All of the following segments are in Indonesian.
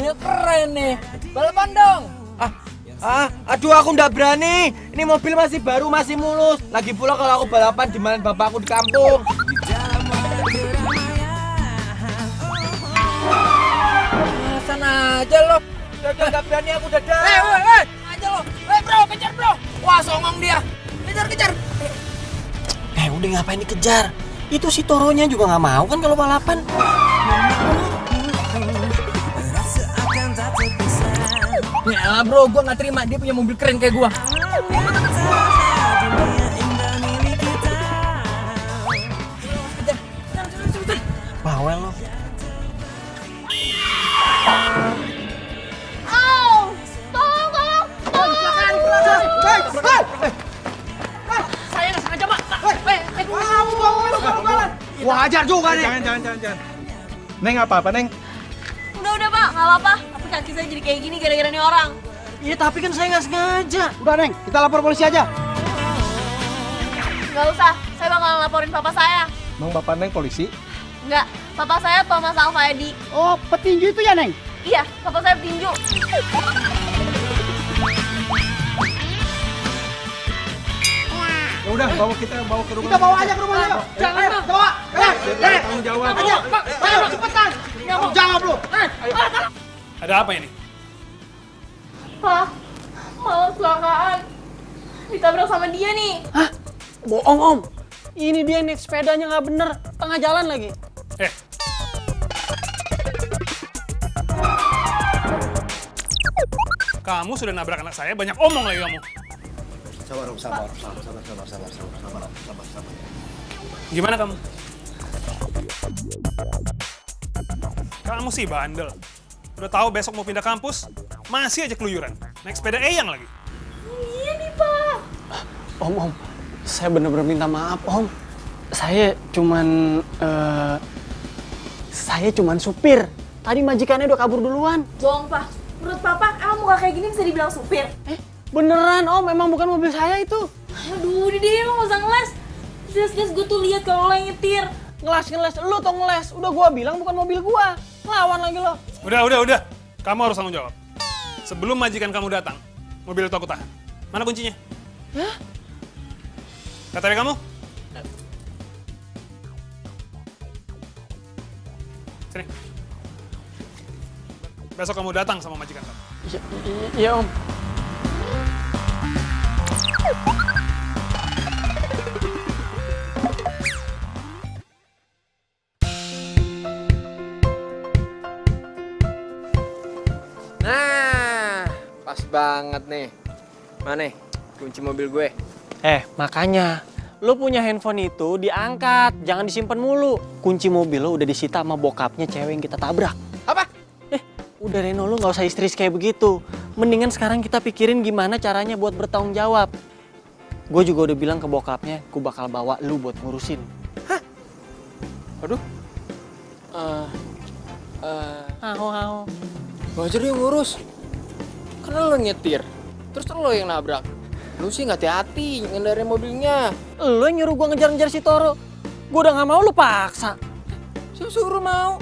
mobilnya keren nih. Balapan dong. Aduh aku nggak berani. Ini mobil masih baru, masih mulus. Lagi pula kalau aku balapan dimana bapakku di kampung. Sana aja lo. Udah nggak berani aku dadah. Aja lo. Bro, kejar bro. Wah, songong dia. Kejar. Udah ngapain dikejar? Itu si Toronya juga nggak mau kan kalau balapan. Ya bro, gua nggak terima dia punya mobil keren kayak gua. Bawel lo. Saya nggak sengaja, Pak. Wajar juga nih. Jangan. Neng apa-apa, Neng? Udah Pak, nggak apa-apa. Tapi kaki saya jadi kayak gini gara-gara nih orang. Iya tapi kan saya nggak sengaja. Udah, Neng. Kita lapor polisi aja. Nggak usah, saya bakalan laporin papa saya. Emang bapak Neng polisi? Nggak, papa saya Thomas Alfayadi. Oh, petinju itu ya, Neng? Iya, papa saya petinju. Ya udah, bawa ke rumah. Kita bawa aja ke rumahnya. Jangan, Bang. Bawa. Tanggung jawab. Ayo cepetan. Jangan lu. Ada apa ini? Pak, malah kecelakaan. Ditabrak sama dia nih. Bohong om, ini dia naik sepedanya nggak bener, tengah jalan lagi. Kamu sudah nabrak anak saya, banyak omong lagi kamu. Sabar. Gimana kamu? Kamu sih bandel. Udah tahu besok mau pindah kampus, masih aja keluyuran. Naik sepeda Eyang lagi. Iya nih Pak. Om, saya bener-bener minta maaf om. Saya cuman supir. Tadi majikannya udah kabur duluan. Bohong Pak. Menurut Papa, emang muka kayak gini bisa dibilang supir? Beneran om, emang bukan mobil saya itu. Aduh, udah deh, lo nggak usah ngeles. Jelas-jelas gue tuh lihat kalau lo yang nyetir. Ngeles, lu tuh ngeles. Udah gua bilang bukan mobil gua. Lawan lagi lo. Udah. Kamu harus tanggung jawab. Sebelum majikan kamu datang, mobil itu aku tahan. Mana kuncinya? Hah? KTP kamu? Sini. Besok kamu datang sama majikan kamu. Iya om. Nah, pas banget nih. Mana kunci mobil gue? Makanya lu punya handphone itu diangkat, jangan disimpan mulu. Kunci mobil lo udah disita sama bokapnya cewek yang kita tabrak. Apa? Udah Reno, lu nggak usah histeris kayak begitu. Mendingan sekarang kita pikirin gimana caranya buat bertanggung jawab. Gue juga udah bilang ke bokapnya, gue bakal bawa lu buat ngurusin. Aduh. Aho. Wajar dia ngurus. Karena lo nyetir. Terus lo yang nabrak. Lu sih nggak hati-hati ngendarin mobilnya. Lu yang nyuruh gue ngejar-ngejar si Toro. Gue udah nggak mau, lu paksa. Suruh mau.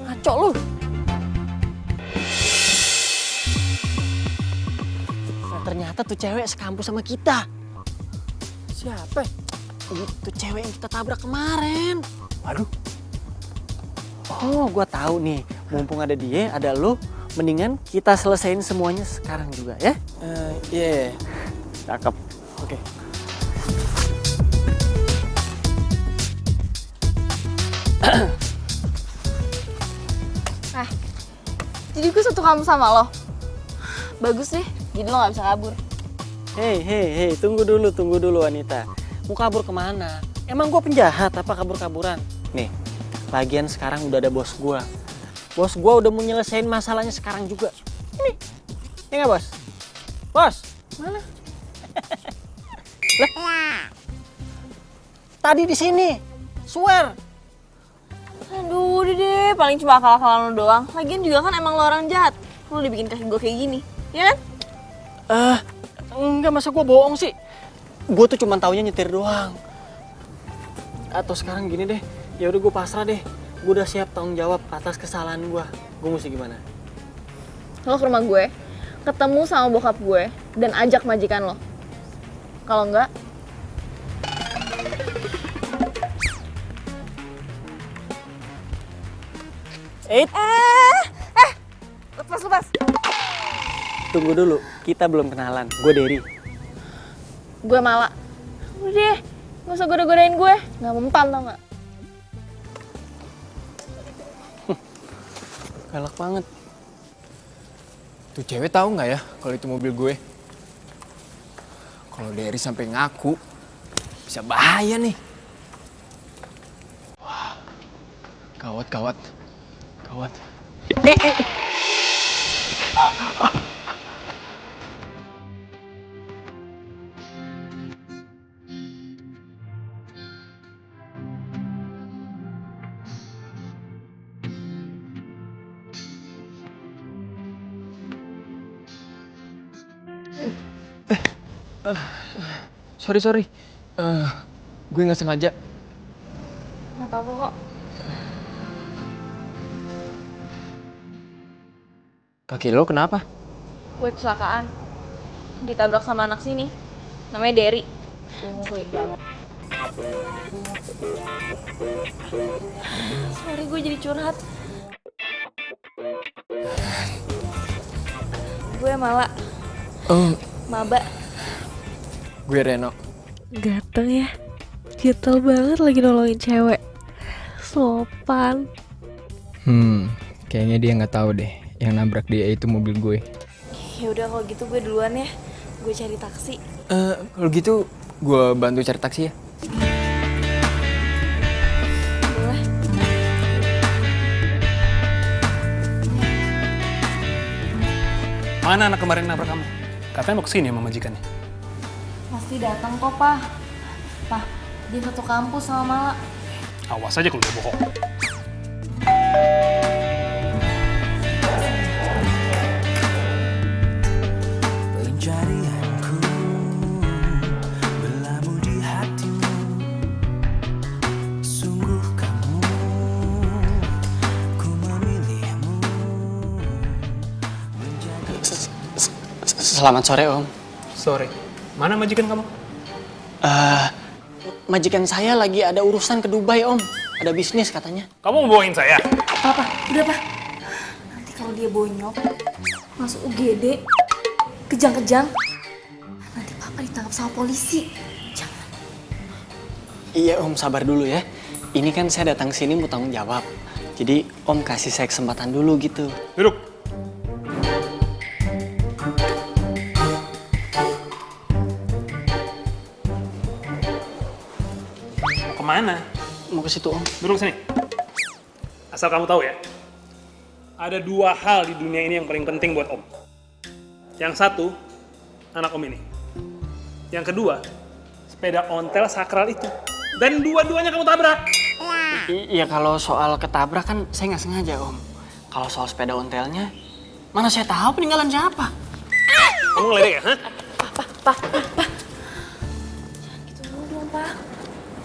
Ngaco lu. Nah, ternyata tuh cewek sekampus sama kita. Siapa? Itu cewek yang kita tabrak kemarin. Waduh. Oh, gua tahu nih. Mumpung ada dia, ada lu, mendingan kita selesain semuanya sekarang juga ya. Iya. Cakep. Oke. Jadi gue satu kampus sama lo. Bagus deh, jadi lo gak bisa kabur. Hei, tunggu dulu wanita. Mau kabur kemana? Emang gua penjahat apa kabur-kaburan? Nih, lagian sekarang udah ada bos gua. Bos gua udah mau nyelesain masalahnya sekarang juga. Ini, ya nggak bos? Bos, mana? Lah, tadi di sini, swear. Aduh, udah deh, paling cuma akal-akalan lo doang. Lagian juga kan emang lo orang jahat. Lo dibikin kaki gue kayak gini, ya kan? Enggak, masa gue bohong sih? Gue tuh cuma taunya nyetir doang. Atau sekarang gini deh, ya udah gue pasrah deh. Gue udah siap tanggung jawab atas kesalahan gue. Gue mesti gimana? Lo ke rumah gue, ketemu sama bokap gue, dan ajak majikan lo. Kalau enggak, lepas. Tunggu dulu, kita belum kenalan. Gue Derry. Gue Mala. Udah deh, gak usah goda-godain gue. Gak mempan tau gak? Galak banget. Tuh cewek tahu nggak ya kalau itu mobil gue? Kalau Derry sampai ngaku, bisa bahaya nih. Wah, gawat. Sorry. Gue nggak sengaja. Gak apa-apa kok. Kaki lo kenapa? Gue kecelakaan. Ditabrak sama anak sini. Namanya Derry. Sorry, gue jadi curhat. Gue Mala. Oh, Maba. gue Reno. Ganteng ya, gatel banget lagi nolongin cewek. Sopan. Kayaknya dia nggak tahu deh yang nabrak dia itu mobil gue. Ya udah kalau gitu gue duluan ya. Gue cari taksi. Kalau gitu gue bantu cari taksi ya. Boleh. Mana anak kemarin nabrak kamu? Katanya mau kesini sama majikannya. Pasti datang kok, Pak. Pak, dia satu kampus sama Mala. Awas aja kalau dia bohong. Pencarianku berlabuh di hatimu. Sungguh kamu, ku memilihmu. Selamat sore, Om. Sore. Mana majikan kamu? Majikan saya lagi ada urusan ke Dubai, Om. Ada bisnis katanya. Kamu mau bohongin saya? Papa, udah Pak. Nanti kalau dia bonyok, masuk UGD, kejang-kejang, nanti Papa ditangkap sama polisi. Jangan. Iya, Om, sabar dulu ya. Ini kan saya datang sini mau tanggung jawab. Jadi, Om kasih saya kesempatan dulu gitu. Duduk. Kemana? Mau ke situ, Om. Duduk sini. Asal kamu tahu ya, ada dua hal di dunia ini yang paling penting buat Om. Yang satu, anak Om ini. Yang kedua, sepeda ontel sakral itu. Dan dua-duanya kamu tabrak. Iya, kalau soal ketabrak kan saya nggak sengaja, Om. Kalau soal sepeda ontelnya, mana saya tahu peninggalan siapa? Kamu ngeledek ya, hah? Gitu dulu dong, Pak.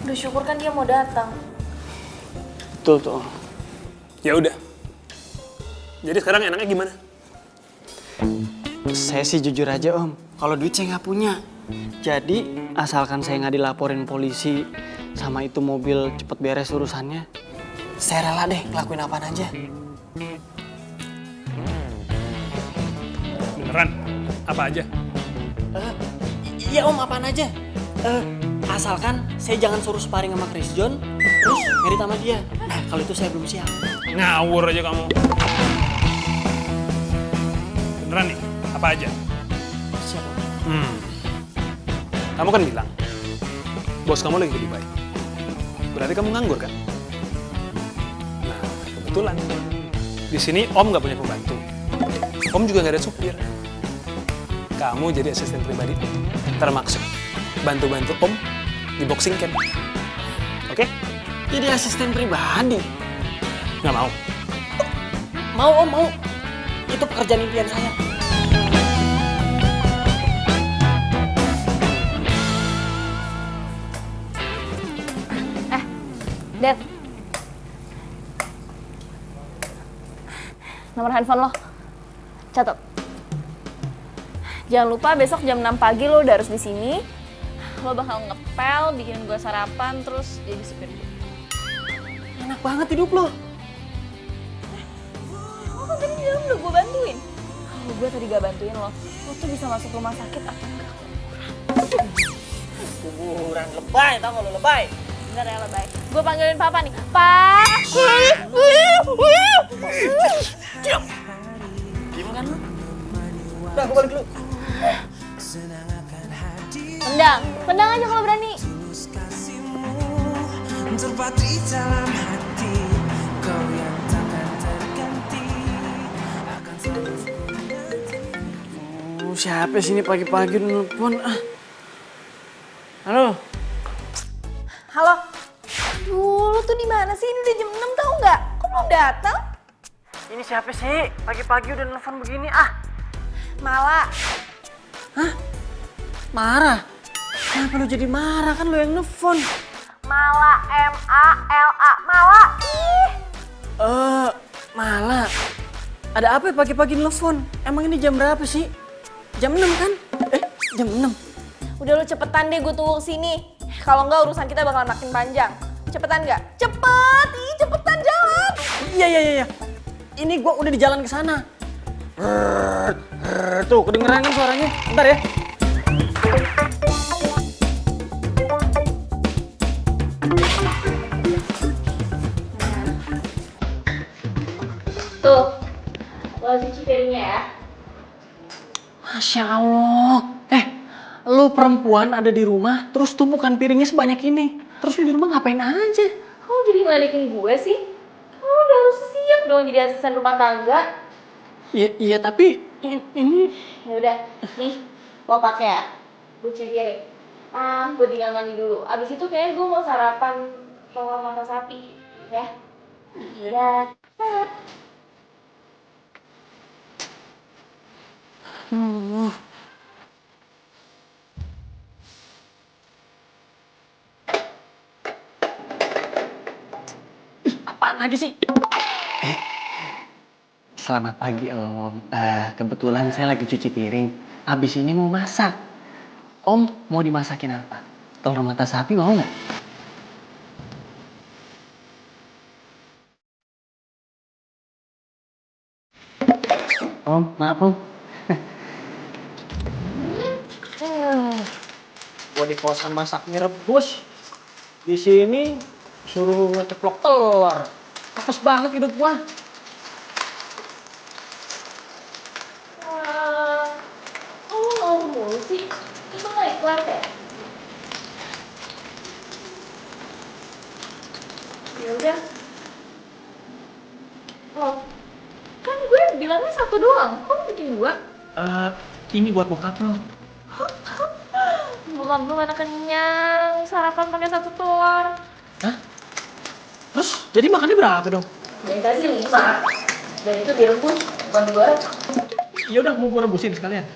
Udah syukur kan dia mau datang. Betul tuh, Om. Ya udah. Jadi sekarang enaknya gimana? Saya sih jujur aja, Om. Kalau duit saya nggak punya. Jadi, asalkan saya nggak dilaporin polisi sama itu mobil cepet beres urusannya, saya rela deh ngelakuin apaan aja. Beneran? Apa aja? Iya, Om, apaan aja. Asalkan saya jangan suruh sparring sama Chris John, terus merit sama dia. Nah, kalau itu saya belum siap. Ngawur aja kamu. Beneran nih? Apa aja? Siap, Om. Kamu kan bilang, bos kamu lagi ke Dubai. Berarti kamu nganggur kan? Nah, kebetulan. Di sini Om nggak punya pembantu. Om juga nggak ada supir. Kamu jadi asisten pribadi Om. Termaksud bantu-bantu Om di boxing camp. Oke? Jadi asisten pribadi. Nggak mau? Mau, Om, mau. Itu pekerjaan impian saya. Dad. nomor handphone lo. Catat. Jangan lupa besok jam 6 pagi lo udah harus di sini. Lo bakal ngepel, bikinin gue sarapan, terus jadi supir gue. Enak banget hidup lo. Lo kan tadi di dalam udah gue bantuin. Kalau gue tadi gak bantuin lo tuh bisa masuk rumah sakit atau enggak? Kuburan lebay, tau gak lo lebay? Bener ya lebay. Gue panggilin papa nih. Pak! Diam kan lo? Udah, aku balik dulu. Tendang aja kalau berani. Terpatri dalam hati, kau yang takkan terganti akan selalu. Siapa sih ini pagi-pagi nelfon? Halo. Halo. Lu tuh di mana sih? Ini udah jam 6 tau nggak? Kok belum datang? Ini siapa sih? Pagi-pagi udah nelfon begini Mala. Hah? Marah? Kenapa lu jadi marah? Kan lu yang nelfon. Mala, M-A-L-A. Mala. Ih. Mala. Ada apa ya pagi-pagi nelfon? Emang ini jam berapa sih? Jam 6 kan? Jam 6. Udah lu cepetan deh gue tunggu sini. Kalau enggak urusan kita bakalan makin panjang. Cepetan nggak? Cepet! Ih, cepetan jalan! Iya. Ini gua udah di jalan ke sana. Tuh, kedengeran kan suaranya? Bentar ya. Tuh, lo cuci piringnya ya. Masya Allah. Lu perempuan ada di rumah, terus tumpukan piringnya sebanyak ini. Terus lu di rumah ngapain aja? Kamu jadi ngeledekin gue sih? Kamu udah harus siap dong jadi asisten rumah tangga. Iya tapi ini... Ya udah, nih, lo pakai ya. Gue cuci piring. Gue tinggal mandi dulu. Abis itu kayaknya gue mau sarapan telur mata sapi, ya. Iya. Apaan lagi sih? Selamat pagi Om. Kebetulan saya lagi cuci piring. Abis ini mau masak. Om mau dimasakin apa? Telur mata sapi mau nggak? Om, maaf Om. Gua di kosan masak mie rebus. Di sini suruh ngeceplok telur. Apes banget hidup gua. Oh, mulu sih. Itu nggak ikhlas ya? Ya udah. Oh, kan gue bilangnya satu doang. Kok bikin dua? Ini buat bokap lo. Bukan belum mana kenyang. Sarapan pakai satu telur. Hah? Terus jadi makannya berapa dong? Dari tadi 5. Dan itu direbus, bukan digoreng. Ya udah mau gua rebusin sekalian.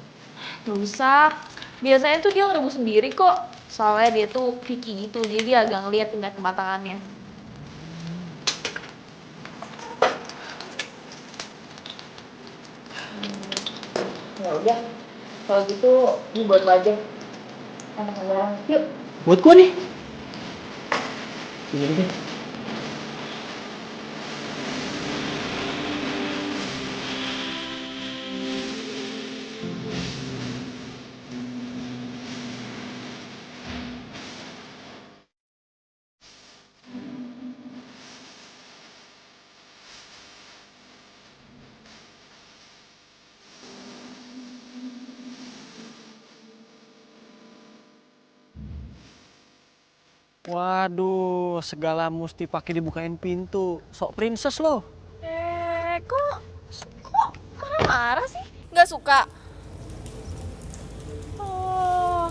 Gak usah. Biasanya tuh dia ngerebus sendiri kok. Soalnya dia tuh picky gitu, jadi dia agak ngeliat tingkat kematangannya. Ya udah. Kalau gitu, ini buat lo aja. Anak-anak, yuk. Buat gua nih. Iya deh. Waduh, segala mesti pakai dibukain pintu. Sok princess lo. Kok marah-marah sih? Nggak suka? Oh,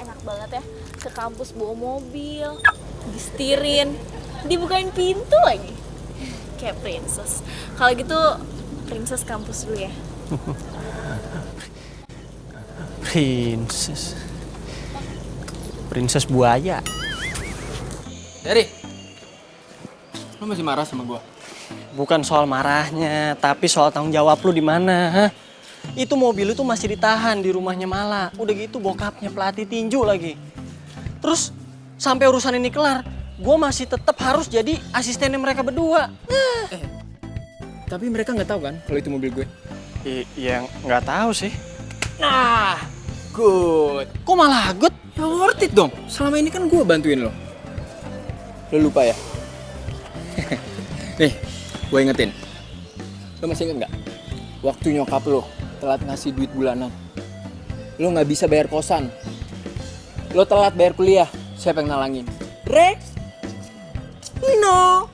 enak banget ya. Ke kampus bawa mobil, disetirin, dibukain pintu lagi. Kayak princess. Kalau gitu, princess kampus dulu ya. Princess buaya. Dari, lu masih marah sama gua? bukan soal marahnya, tapi soal tanggung jawab lu di mana, ha? Itu mobil itu masih ditahan di rumahnya Mala. Udah gitu bokapnya pelatih tinju lagi. Terus sampai urusan ini kelar, gue masih tetap harus jadi asistennya mereka berdua. Tapi mereka nggak tahu kan kalau itu mobil gue. Iya nggak tahu sih. Nah, good. Kok malah good? Ya worth it dong. Selama ini kan gue bantuin lo. Lo lupa ya? Nih, gue ingetin. Lo masih inget nggak? Waktu nyokap lo telat ngasih duit bulanan. Lo nggak bisa bayar kosan. Lo telat bayar kuliah. Siapa yang nalangin? Rex? No.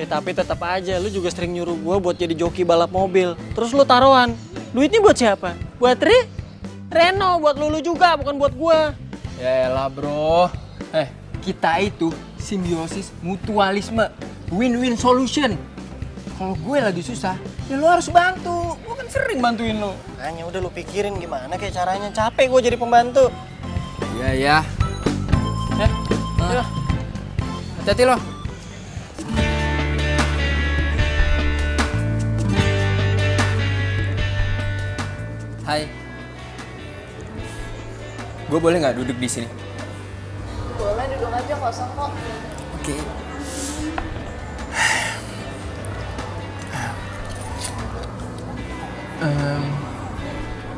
Tapi tetap aja, lu juga sering nyuruh gue buat jadi joki balap mobil. Terus lu taruhan. Duitnya buat siapa? Buat Reno, buat lu juga, bukan buat gue. Yaelah bro. Kita itu simbiosis mutualisme. Win-win solution. Kalau gue lagi susah, ya lo harus bantu. Gue kan sering bantuin lo. Hanya udah lu pikirin gimana kayak caranya. Capek gue jadi pembantu. Iya ya. Hati-hati lo. Hai. Gue boleh nggak duduk di sini? Boleh, duduk aja, kosong kok. Oke.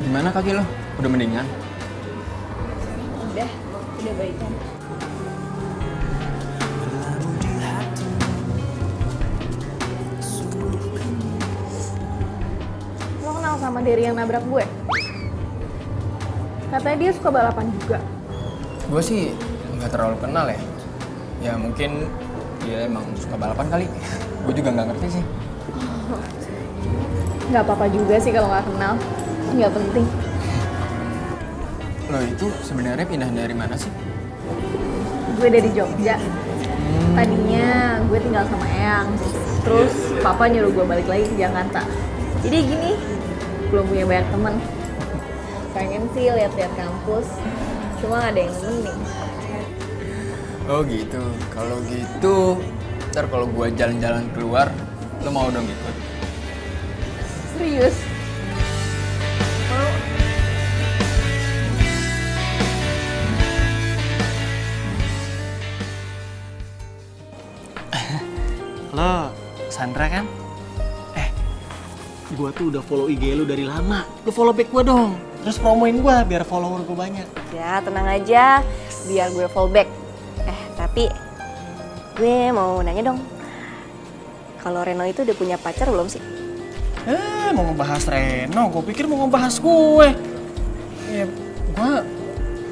Gimana kaki lo? Udah mendingan? Udah baikan. Lo kenal sama Derry yang nabrak gue? Katanya dia suka balapan juga. Gue sih nggak terlalu kenal ya. Ya mungkin dia emang suka balapan kali. Gue juga nggak ngerti sih. Nggak apa-apa juga sih kalau nggak kenal. Nggak penting. Lo itu sebenarnya pindah dari mana sih? Gue dari Jogja. Tadinya gue tinggal sama Eyang. Terus papa nyuruh gue balik lagi ke Jakarta. Jadi gini, belum punya banyak temen. Pengen sih lihat-lihat kampus. Cuma nggak ada yang nemenin. Oh gitu. Kalau gitu, ntar kalau gue jalan-jalan keluar, lo mau dong ikut? Serius? Lo, Sandra kan? Gue tuh udah follow IG lu dari lama. Lu follow back gue dong. Terus promoin gue biar follower gue banyak. Ya tenang aja, biar gue fallback. Tapi gue mau nanya dong, kalau Reno itu udah punya pacar belum sih? Mau ngebahas Reno, gue pikir mau ngebahas gue. Ya, gue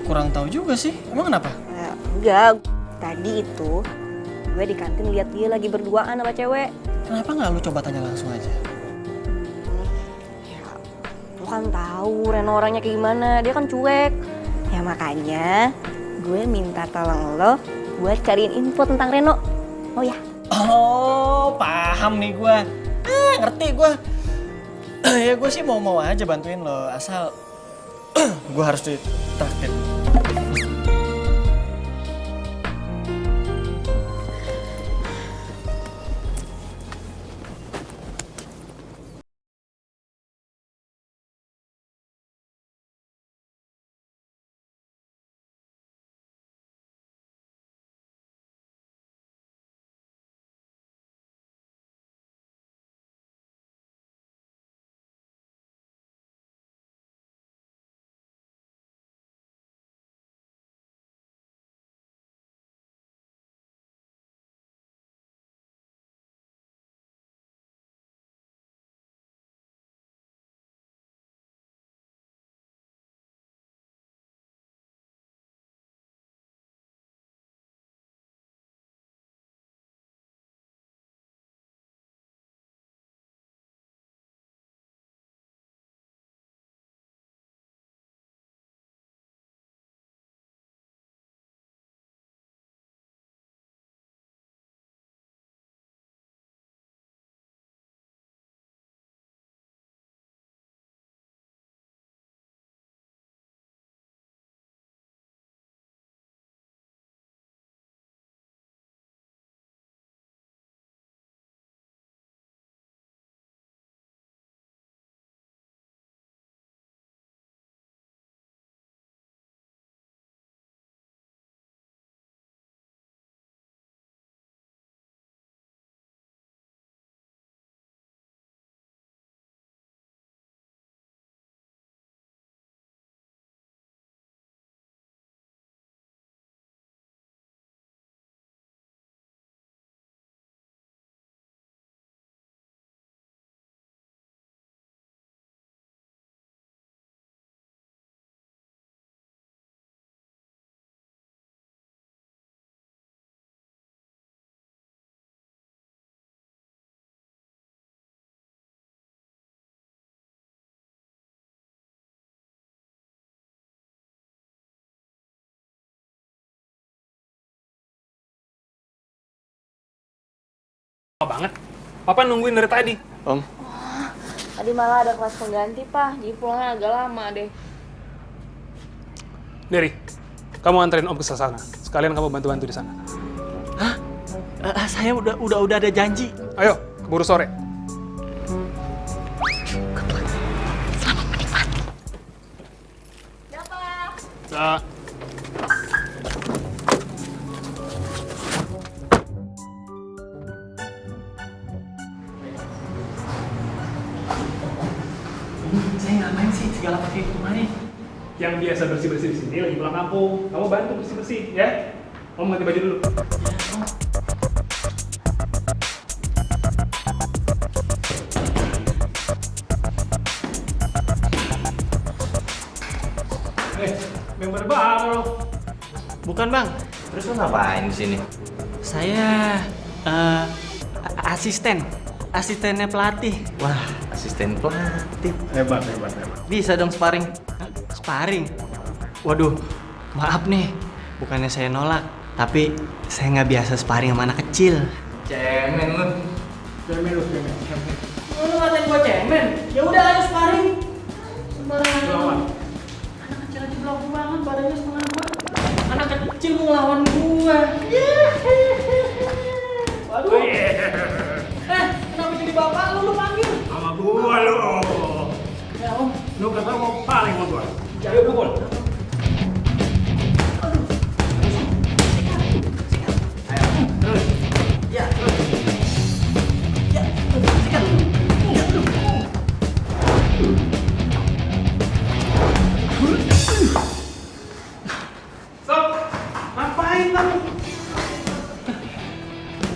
kurang tahu juga sih. Emang kenapa? Enggak, tadi itu gue di kantin lihat dia lagi berduaan sama cewek. Kenapa nggak lu coba tanya langsung aja? Ya, lu kan tahu Reno orangnya kayak gimana, dia kan cuek. Ya makanya gue minta tolong lo buat cariin info tentang Reno. Oh ya? Oh, paham nih gue. Ngerti gue. Ya gue sih mau aja bantuin lo, asal gue harus ditraktir. banget. Papa nungguin dari tadi. Om, Tadi malah ada kelas pengganti, Pak. Jadi pulangnya agak lama deh. Dery, kamu anterin Om ke sana. Sekalian kamu bantu-bantu di sana. saya udah ada janji. Ayo, keburu sore. Ya, Pak. Nah, Saya ngapain sih segala pakai kemari? yang biasa bersih-bersih di sini lagi pulang kampung. Kamu bantu bersih-bersih, ya. Om ganti baju dulu. Member baru. Bukan bang, Terus lu ngapain di sini? saya asistennya pelatih. Wah, asisten pelatih. Hebat. Bisa dong sparring. Sparring. Waduh, maaf nih, bukannya saya nolak, tapi saya nggak biasa sparring sama anak kecil. Cemen lu. Lu ngatain gua cemen? Ya udah ayo sparring. Sembarangan. Anak kecil aja belagu banget, badannya setengah gua. Anak kecil mau ngelawan gua. Waduh. Kenapa jadi bapak lu panggil? Sama gua lu. Ya om. Lu kata mau paling sama gua. Ayo pukul. Stop. Ngapain kamu?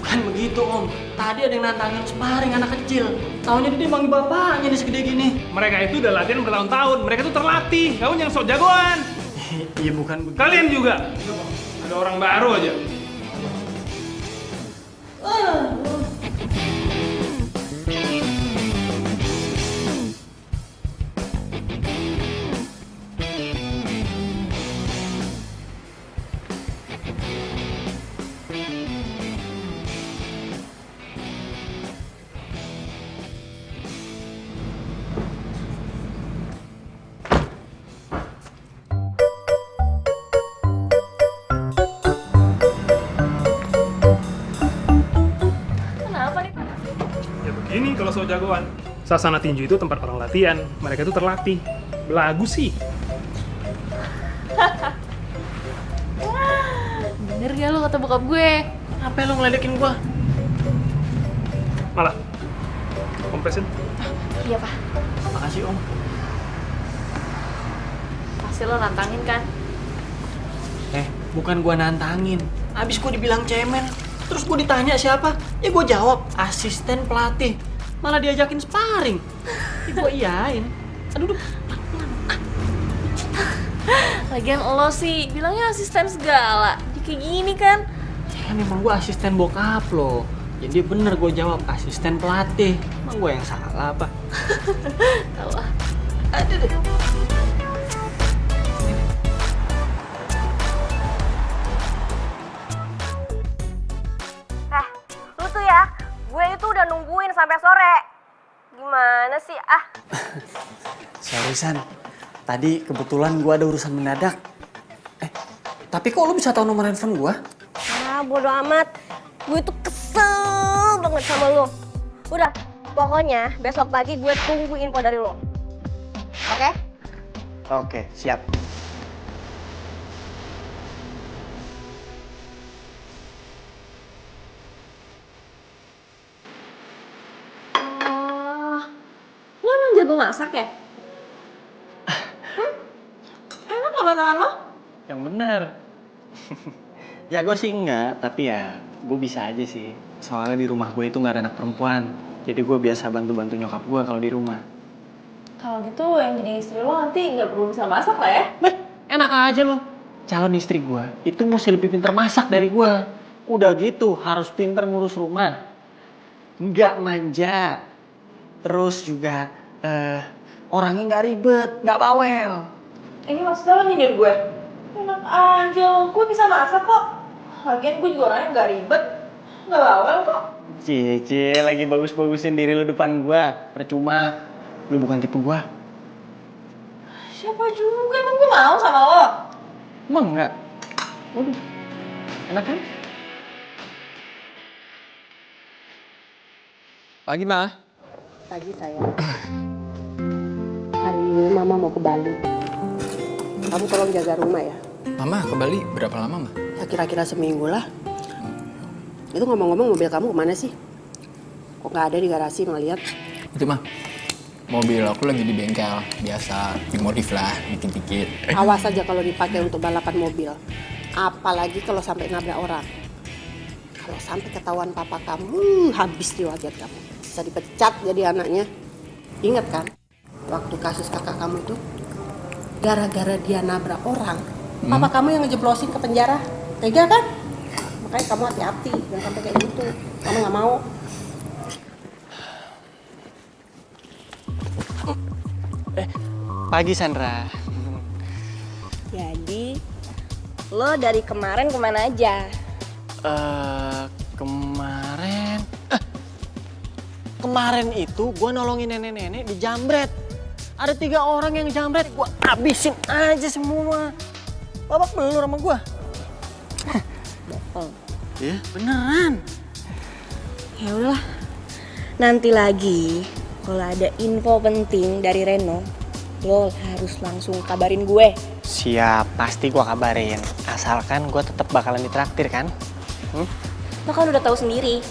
Bukan begitu om. Tadi ada yang nantangin sparring anak kecil. Taunya dia manggil bapaknya nih segede gini. Mereka itu udah latihan bertahun-tahun. Mereka tuh terlatih. Kamu yang sok jagoan. Iya bukan begitu. Kalian juga. Ada orang baru aja. Kenapa nih, Pak? Ya begini kalau sok jagoan. Sasana tinju itu tempat orang latihan. Mereka itu terlatih. Belagu sih. Bener gak lu kata bokap gue? Apa lu ngeledekin gua? Malah. Kompresin. Iya, Pak. Makasih om. Pasti lo nantangin kan? Bukan gua nantangin. Abis gua dibilang cemen, terus gua ditanya siapa? Ya gua jawab asisten pelatih. Malah diajakin sparring. Ya gua iyain. Aduh. Lagian lo sih bilangnya asisten segala. Jadi kayak gini kan? Ya memang gua asisten bokap lo. Jadi bener gua jawab asisten pelatih. Emang gua yang salah apa? Tahu ah. Aduh deh. Lu tuh ya, gue itu udah nungguin sampai sore. Gimana sih? Sorry San, tadi kebetulan gua ada urusan mendadak. Tapi kok lu bisa tahu nomor handphone gua? Bodo amat. Gue tuh kesel banget sama lo. Udah, pokoknya besok pagi gue tunggu info dari lo. Oke? Oke, siap. Lo emang jago masak ya? Enak gak masakan lo? Yang bener. Ya gue sih enggak, tapi ya gue bisa aja sih. Soalnya di rumah gue itu nggak ada anak perempuan. Jadi gue biasa bantu-bantu nyokap gue kalau di rumah. Kalau gitu yang jadi istri lo nanti nggak perlu bisa masak lah ya? Enak aja loh. Calon istri gue itu mesti lebih pintar masak dari gue. Udah gitu harus pintar ngurus rumah. Nggak manja. Terus juga orangnya nggak ribet, nggak bawel. Ini maksudnya lo nyindir gue? Enak aja, gue bisa masak kok. Lagian gue juga orangnya nggak ribet. Nggak bawel kok. Cie, lagi bagus-bagusin diri lu depan gua. Percuma. Lu bukan tipe gua. Siapa juga, emang gue mau sama lo? Emang enggak? Waduh. Enak kan? Pagi, Ma. Pagi sayang. Hari ini Mama mau ke Bali. Kamu tolong jaga rumah ya. Mama ke Bali berapa lama, Ma? Ya kira-kira seminggu lah. Itu ngomong-ngomong mobil kamu kemana sih? Kok nggak ada di garasi ngeliat? Itu, Ma. Mobil aku lagi di bengkel. Biasa dimodif lah, dikit-dikit. Awas aja kalau dipakai untuk balapan mobil. Apalagi kalau sampai nabrak orang. Kalau sampai ketahuan papa kamu, habis di wajah kamu. Bisa dipecat jadi anaknya. Ingat kan? Waktu kasus kakak kamu itu, gara-gara dia nabrak orang, papa kamu yang ngejeblosin ke penjara. Tega kan? Makanya kamu hati-hati, jangan sampai kayak gitu. Kamu nggak mau. Pagi Sandra. Jadi, lo dari kemarin kemana aja? Kemarin kemarin itu gue nolongin nenek-nenek di jambret. Ada 3 orang yang jambret, gue habisin aja semua. Babak belur sama gue. Bohong. Iya, beneran. Ya udahlah. Nanti lagi kalau ada info penting dari Reno, lo harus langsung kabarin gue. Siap, pasti gue kabarin. Asalkan gue tetap bakalan ditraktir kan? Lo kan udah tahu sendiri.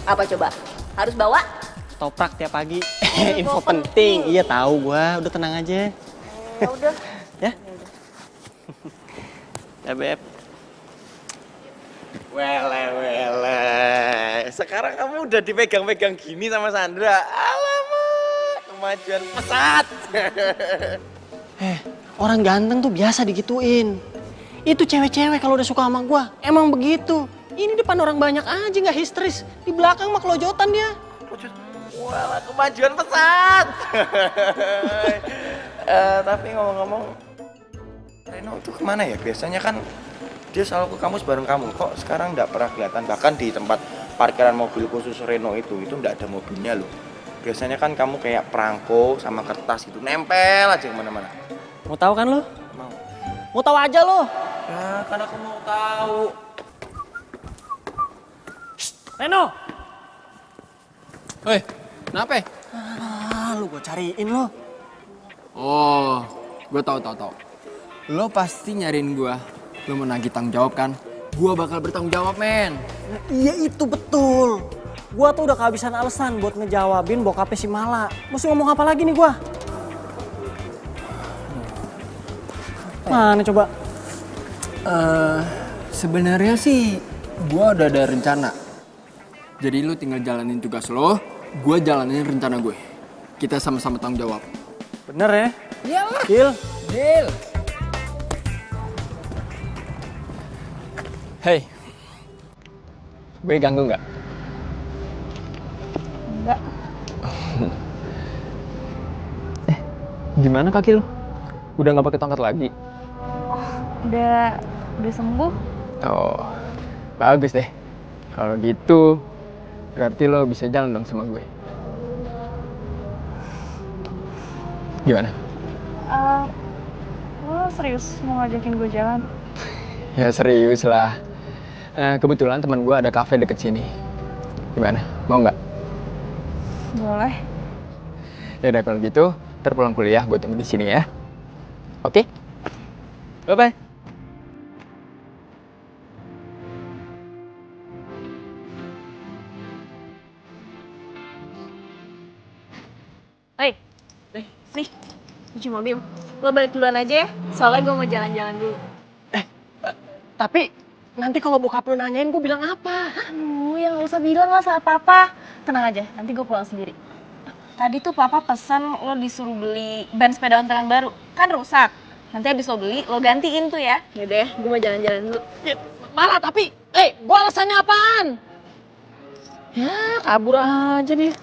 Apa coba? Harus bawa? Toprak tiap pagi. Info penting. Iya tahu gue. Udah tenang aja. Ya udah. Ya. Ya Beb. Wele. Sekarang kamu udah dipegang-pegang gini sama Sandra. Alamak, kemajuan pesat. Orang ganteng tuh biasa digituin. Itu cewek-cewek kalau udah suka sama gua, emang begitu. Ini depan orang banyak aja nggak histeris. Di belakang mah kelojotan dia. Wah, kemajuan pesat. Tapi ngomong-ngomong, Reno itu kemana ya? Biasanya kan dia selalu ke kampus bareng kamu. Kok sekarang nggak pernah kelihatan? Bahkan di tempat parkiran mobil khusus Reno itu nggak ada mobilnya loh. Biasanya kan kamu kayak perangko sama kertas gitu, nempel aja kemana-mana. Mau tahu kan lo? Mau. Mau tahu aja lo. Ya, kan aku mau tahu. Reno. Hei, kenapa? Lu gua cariin lo. Oh, gue tahu. Lo pasti nyariin gue. Lo mau nagih tanggung jawab kan? Gue bakal bertanggung jawab, men. Iya itu betul. Gua tuh udah kehabisan alasan buat ngejawabin bokapnya si Mala. Mesti ngomong apa lagi nih gua? Mana coba? Sebenarnya sih gue udah ada rencana. Jadi lo tinggal jalanin tugas lo, gue jalanin rencana gue. Kita sama-sama tanggung jawab. Bener ya? Iyalah. Deal. Hei, gue ganggu nggak? Enggak. Gimana kaki lo? Udah nggak pakai tongkat lagi? Udah sembuh. Oh, bagus deh. Kalau gitu, berarti lo bisa jalan dong sama gue. Gimana? Lo serius mau ngajakin gue jalan? Ya serius lah. Kebetulan teman gue ada kafe deket sini. Gimana? Mau nggak? Boleh. Ya udah kalau gitu, ntar pulang kuliah gue tunggu di sini ya. Oke? Bye-bye. Nih, cuci mobil. Lo balik duluan aja ya, soalnya gue mau jalan-jalan dulu. Tapi nanti kalau bokap lu nanyain gue bilang apa? Aduh, ya nggak usah bilang lah sama papa. Tenang aja, nanti gue pulang sendiri. Tadi tuh papa pesan lo disuruh beli ban sepeda ontel yang baru. Kan rusak. Nanti habis lo beli, lo gantiin tuh ya. Yaudah ya, gue mau jalan-jalan dulu. Malah tapi, gue alasannya apaan? Ya kabur aja dia.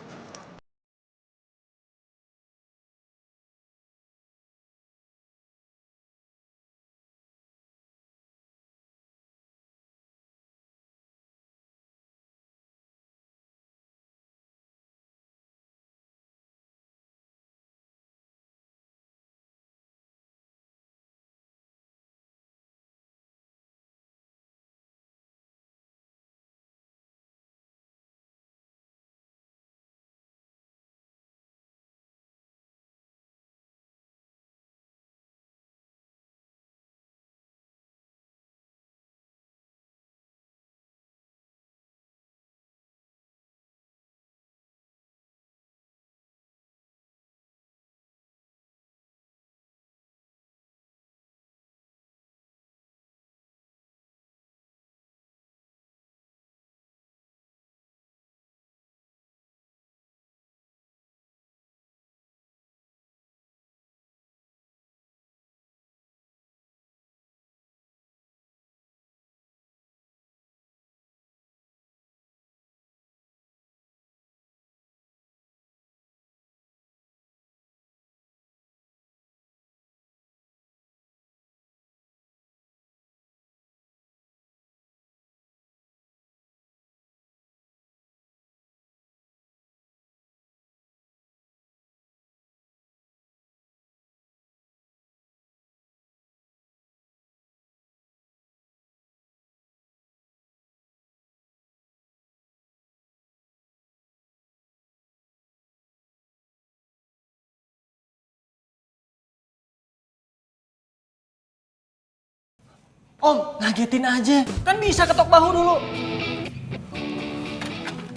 Om, ngagetin aja. Kan bisa ketok bahu dulu.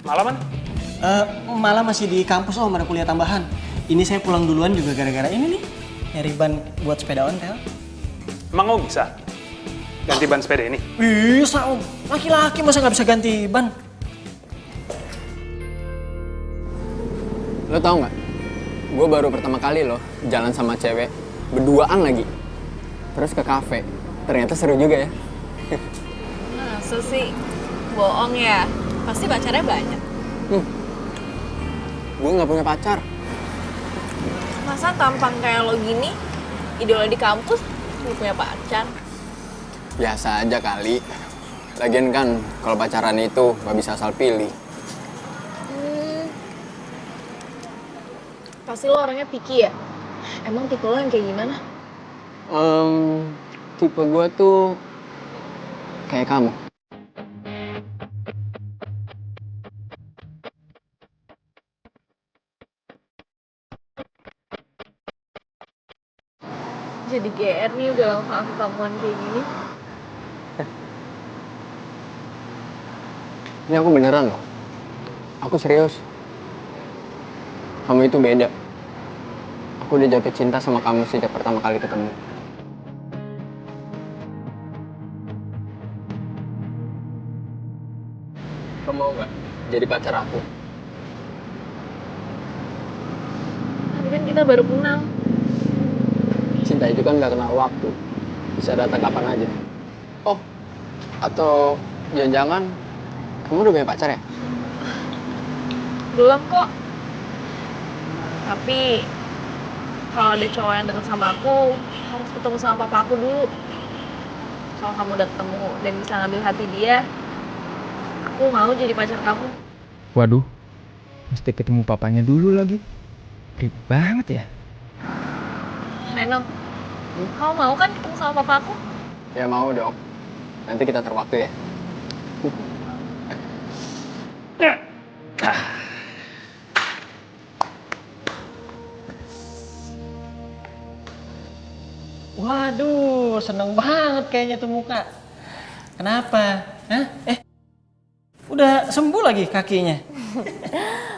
Malam kan? Malah masih di kampus Om, ada kuliah tambahan. Ini saya pulang duluan juga gara-gara ini nih. Nyari ban buat sepeda ontel. Emang kamu bisa ganti ban sepeda ini? Bisa Om, laki-laki masa nggak bisa ganti ban? Lo tau nggak? Gue baru pertama kali loh jalan sama cewek berduaan lagi. Terus ke kafe. Ternyata seru juga ya. Masa sih? Bohong ya? Pasti pacarnya banyak. Gue nggak punya pacar. Masa tampang kayak lo gini, idola di kampus, lo punya pacar? Biasa aja kali. Lagian kan kalau pacaran itu nggak bisa asal pilih. Pasti lo orangnya picky ya? Emang tipe lo yang kayak gimana? Tipe gue tuh kayak kamu. Jadi GR nih udah lama ketemuan kayak gini. Ini aku beneran loh. Aku serius. Kamu itu beda. Aku udah jatuh cinta sama kamu sejak pertama kali ketemu. Kamu mau gak jadi pacar aku? Tapi kan kita baru kenal. Cinta itu kan gak kenal waktu. Bisa datang kapan aja. Oh, atau jangan-jangan kamu udah punya pacar ya? Belum kok. Tapi kalau ada cowok yang deket sama aku, harus ketemu sama papa aku dulu. Kalau kamu udah ketemu dan bisa ngambil hati dia, aku mau jadi pacar kamu. Waduh, mesti ketemu papanya dulu lagi. Ribet banget ya. Reno, kamu mau kan ketemu sama papa aku? Ya mau dong. Nanti kita atur waktu ya. Waduh, seneng banget kayaknya tuh muka. Kenapa? Hah? Udah sembuh lagi kakinya?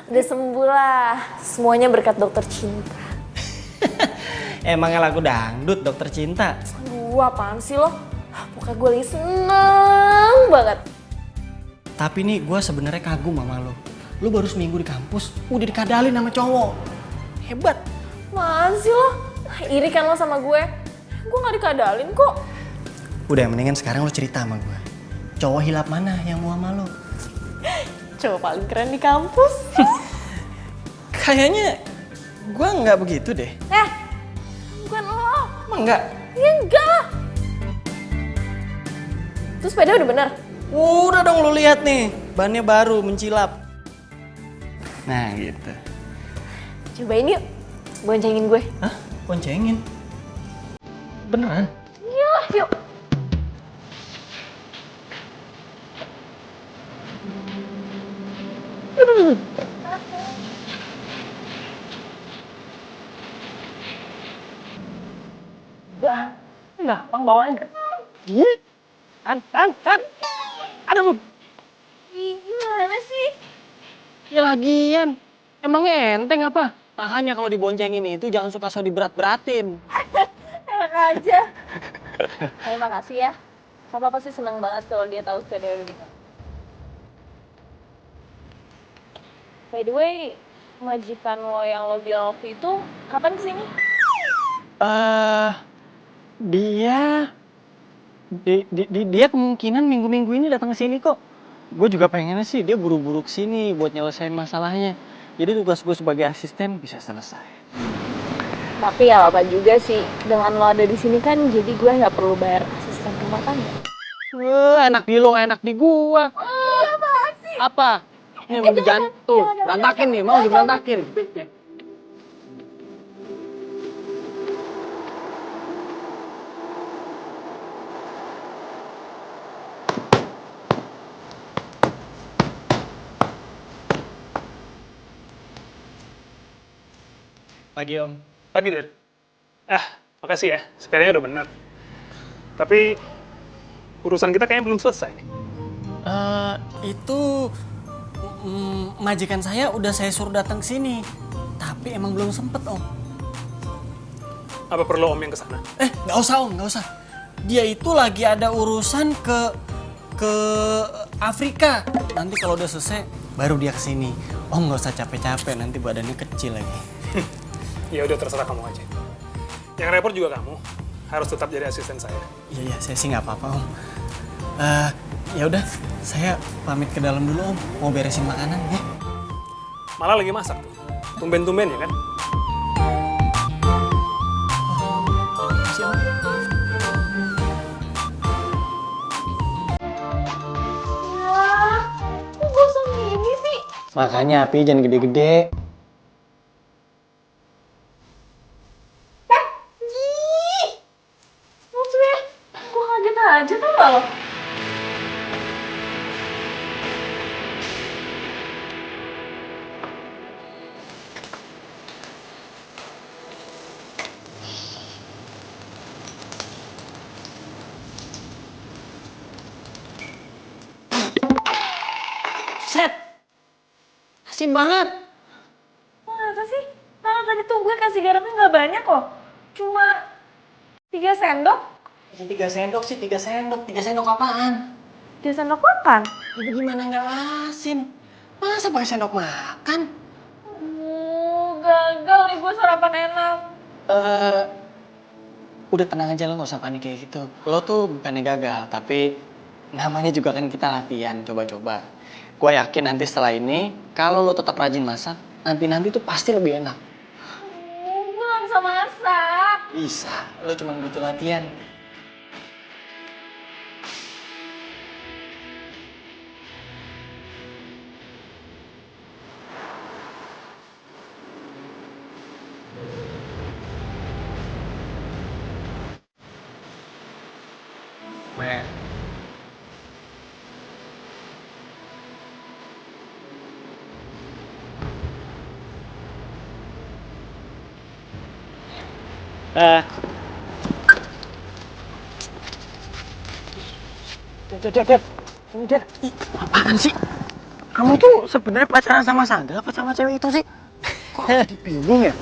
Udah sembuh lah. Semuanya berkat dokter cinta. Emangnya lagu dangdut dokter cinta? Aduh, apaan sih lo? Pokoknya gue lagi seneng banget. Tapi nih gue sebenarnya kagum sama lo. Lo baru seminggu di kampus, udah dikadalin sama cowok. Hebat. Apaan sih lo? Iri kan lo sama gue? Gue gak dikadalin kok. Udah mendingan sekarang lo cerita sama gue. Cowok hilap mana yang mau sama lo? Cowok paling keren di kampus. Kayaknya gue nggak begitu deh. Bukan lo. Emang enggak? Ya enggak lah. Terus sepeda udah bener? Udah dong lo lihat nih, bannya baru mencilap. Nah gitu. Cobain yuk, boncengin gue. Hah? Boncengin? Beneran? Iya, yuk. Gampang bawanya. Aduh. Gimana sih? Ya lagian, emangnya enteng apa? Makanya kalau diboncengin itu jangan suka so diberat-beratin. Enak aja. Terima kasih ya. Papa pasti seneng banget kalau dia tahu sepeda udah di. By the way, majikan lo yang lo bilang waktu itu kapan kesini? Dia kemungkinan minggu-minggu ini datang ke sini kok. Gue juga pengennya sih dia buru-buru ke sini buat nyelesain masalahnya. Jadi tugas gue sebagai asisten bisa selesai. Tapi ya apa juga sih, dengan lo ada di sini kan jadi gue nggak perlu bayar asisten rumah tangga. Enak di lo, enak di gua. Apaan sih? Apa? Ini mau digantung, berantakin nih, mau diberantakin. Pagi Om. Pagi Dir. Makasih ya, sepedanya udah bener. Tapi Urusan kita kayaknya belum selesai nih. Itu majikan saya udah saya suruh datang ke sini. Tapi emang belum sempet, Om. Apa perlu Om yang kesana? Nggak usah, Om, nggak usah. Dia itu lagi ada urusan ke Afrika. Nanti kalau udah selesai baru dia kesini. Om nggak usah capek-capek, nanti badannya kecil lagi. Ya udah terserah kamu aja. Yang repot juga kamu. Harus tetap jadi asisten saya. Iya, saya sih nggak apa-apa, Om. Ya udah, saya pamit ke dalam dulu, Om. Mau beresin makanan, ya. Malah lagi masak tuh. Tumben-tumben ya kan? Siap. Wah, kok gosong gini sih? Makanya api jangan gede-gede. Maksudnya, gue kaget aja tuh gak lo? Set! Asin banget. Masa sih? Kalau tadi tuh gue kasih garamnya nggak banyak kok. Cuma 3 sendok. 3 sendok sih, 3 sendok. 3 sendok apaan? 3 sendok makan. Itu gimana nggak asin? Masa pakai sendok makan? Gagal nih gue sarapan enak. Udah tenang aja, lo nggak usah panik kayak gitu. Lo tuh bukannya gagal, tapi namanya juga kan kita latihan, coba-coba. Gue yakin nanti setelah ini, kalau lo tetap rajin masak, nanti tuh pasti lebih enak. Gue gak bisa masak. Bisa, lo cuma butuh latihan. Dad, apaan sih? Kamu tuh sebenarnya pacaran sama Sandra apa sama cewek itu sih? Kok dipilih ya?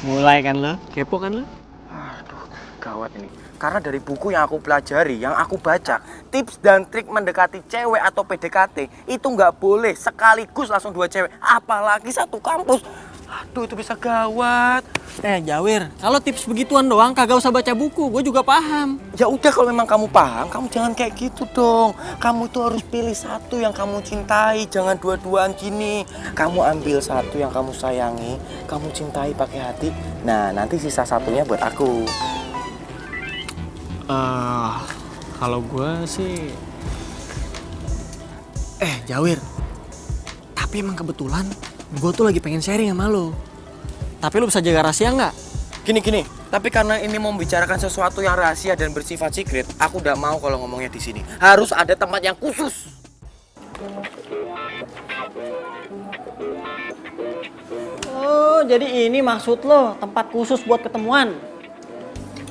Mulai kan lo? Kepo kan lo? Aduh, gawat ini. Karena dari buku yang aku pelajari, yang aku baca, tips dan trik mendekati cewek atau PDKT itu nggak boleh sekaligus langsung 2 cewek, apalagi satu kampus. Aduh, itu bisa gawat. Jawir, kalau tips begituan doang kagak usah baca buku, gue juga paham. Ya udah, kalau memang kamu paham, kamu jangan kayak gitu dong. Kamu tuh harus pilih satu yang kamu cintai, jangan dua-duaan gini. Kamu ambil satu yang kamu sayangi, kamu cintai pakai hati. Nah, nanti sisa satunya buat aku. Kalau gue sih... Jawir, tapi emang kebetulan gue tuh lagi pengen sharing sama lo. Tapi lo bisa jaga rahasia nggak? Gini, tapi karena ini mau membicarakan sesuatu yang rahasia dan bersifat secret, aku udah mau kalau ngomongnya di sini. Harus ada tempat yang khusus. Oh, jadi ini maksud lo, tempat khusus buat ketemuan?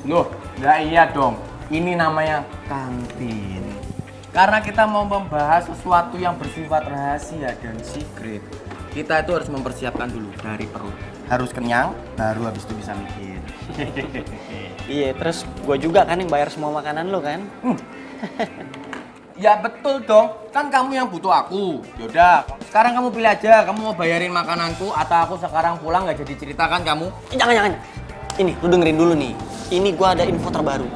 Loh, nggak iya dong. Ini namanya kantin. Karena kita mau membahas sesuatu yang bersifat rahasia dan secret, kita itu harus mempersiapkan dulu dari perut. Harus kenyang, baru habis itu bisa mikir. Iya, terus gue juga kan yang bayar semua makanan lo kan? Ya betul dong, kan kamu yang butuh aku. Yaudah, sekarang kamu pilih aja, kamu mau bayarin makananku atau aku sekarang pulang nggak jadi cerita kan kamu? Jangan. Ini, lu dengerin dulu nih. Ini gue ada info terbaru.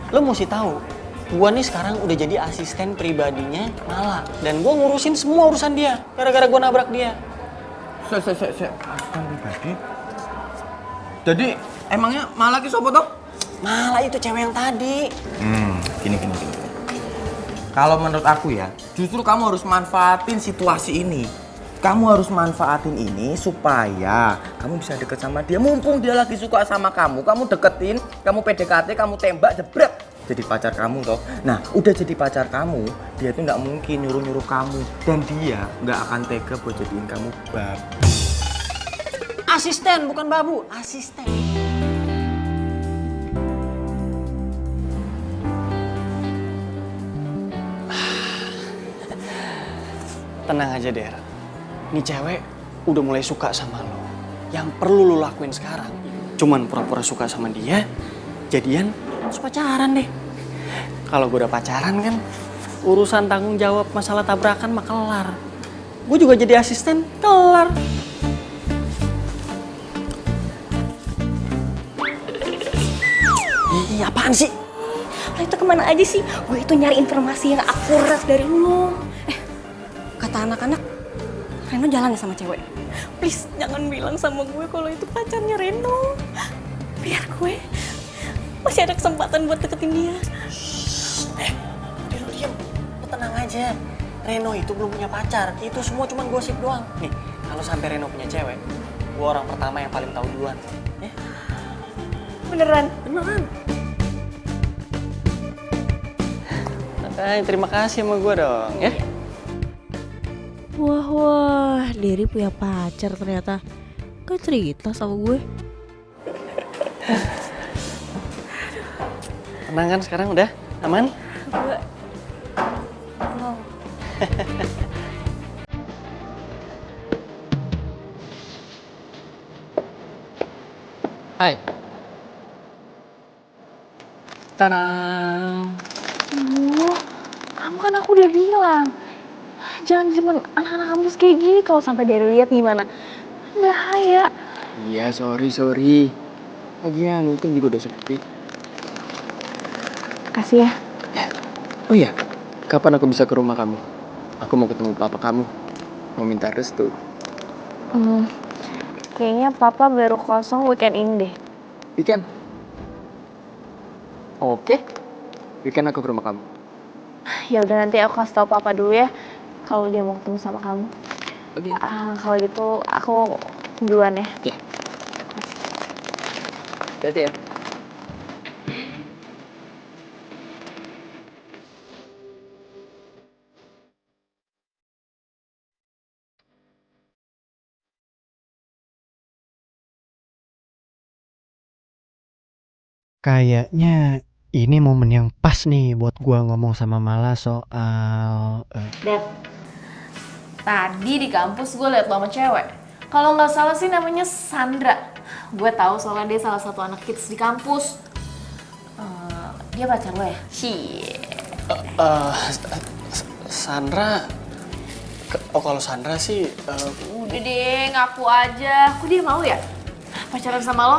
Lo mesti tahu, gue nih sekarang udah jadi asisten pribadinya Mala. Dan gue ngurusin semua urusan dia, gara-gara gue nabrak dia. Asisten pribadi? Jadi, emangnya Mala ki sopo toh? Mala itu cewek yang tadi. Gini. Kalau menurut aku ya, justru kamu harus manfaatin situasi ini. Kamu harus manfaatin ini supaya kamu bisa deket sama dia. Mumpung dia lagi suka sama kamu deketin, kamu PDKT, kamu tembak, jebret. Jadi pacar kamu toh. Nah, udah jadi pacar kamu, dia tuh nggak mungkin nyuruh-nyuruh kamu. Dan dia nggak akan tega buat jadiin kamu babu. Asisten, bukan babu. Asisten. Tenang aja, Der. Ini cewek udah mulai suka sama lo. Yang perlu lo lakuin sekarang, cuman pura-pura suka sama dia, jadian, terus pacaran deh. Kalau gue udah pacaran kan, urusan tanggung jawab masalah tabrakan mah kelar. Gue juga jadi asisten, kelar. Ih, apaan sih? Lo itu kemana aja sih? Gue itu nyari informasi yang akurat dari lo. Kata anak-anak, Reno jalan ya sama cewek. Please, jangan bilang sama gue kalau itu pacarnya Reno. Biar gue masih ada kesempatan buat deketin dia. Udah lu diem, lu tenang aja. Reno itu belum punya pacar, itu semua cuma gosip doang. Nih, kalau sampai Reno punya cewek, gue orang pertama yang paling tahu duluan. Ya? Beneran? Beneran. Makanya terima kasih sama gue dong, ya. Wah, Derry punya pacar ternyata. Gak cerita sama gue. Tenang kan sekarang udah? Aman? Gue... Hai. Tadang. Kamu kan aku udah bilang. Jangan simpen anak-anak kampus kayak gini, kalau sampai Derry lihat gimana. Bahaya. Iya, sorry. Lagian itu juga udah sepi. Kasih ya. Oh iya, kapan aku bisa ke rumah kamu? Aku mau ketemu papa kamu. Mau minta restu. Kayaknya papa baru kosong weekend ini deh. Weekend? Oke. Weekend aku ke rumah kamu. Ya udah, nanti aku kasih tau papa dulu ya kalau dia mau ketemu sama kamu. Oke. Kalau gitu aku duluan ya. Ya. Hati-hati ya. Kayaknya ini momen yang pas nih buat gua ngomong sama Mala soal... Dad, tadi di kampus gue liat lo sama cewek. Kalau nggak salah sih namanya Sandra. Gue tahu soalnya dia salah satu anak kids di kampus. Dia pacar lo ya? Sandra... kalau Sandra sih... Udah deh, ngaku aja. Kok dia mau ya pacaran sama lo?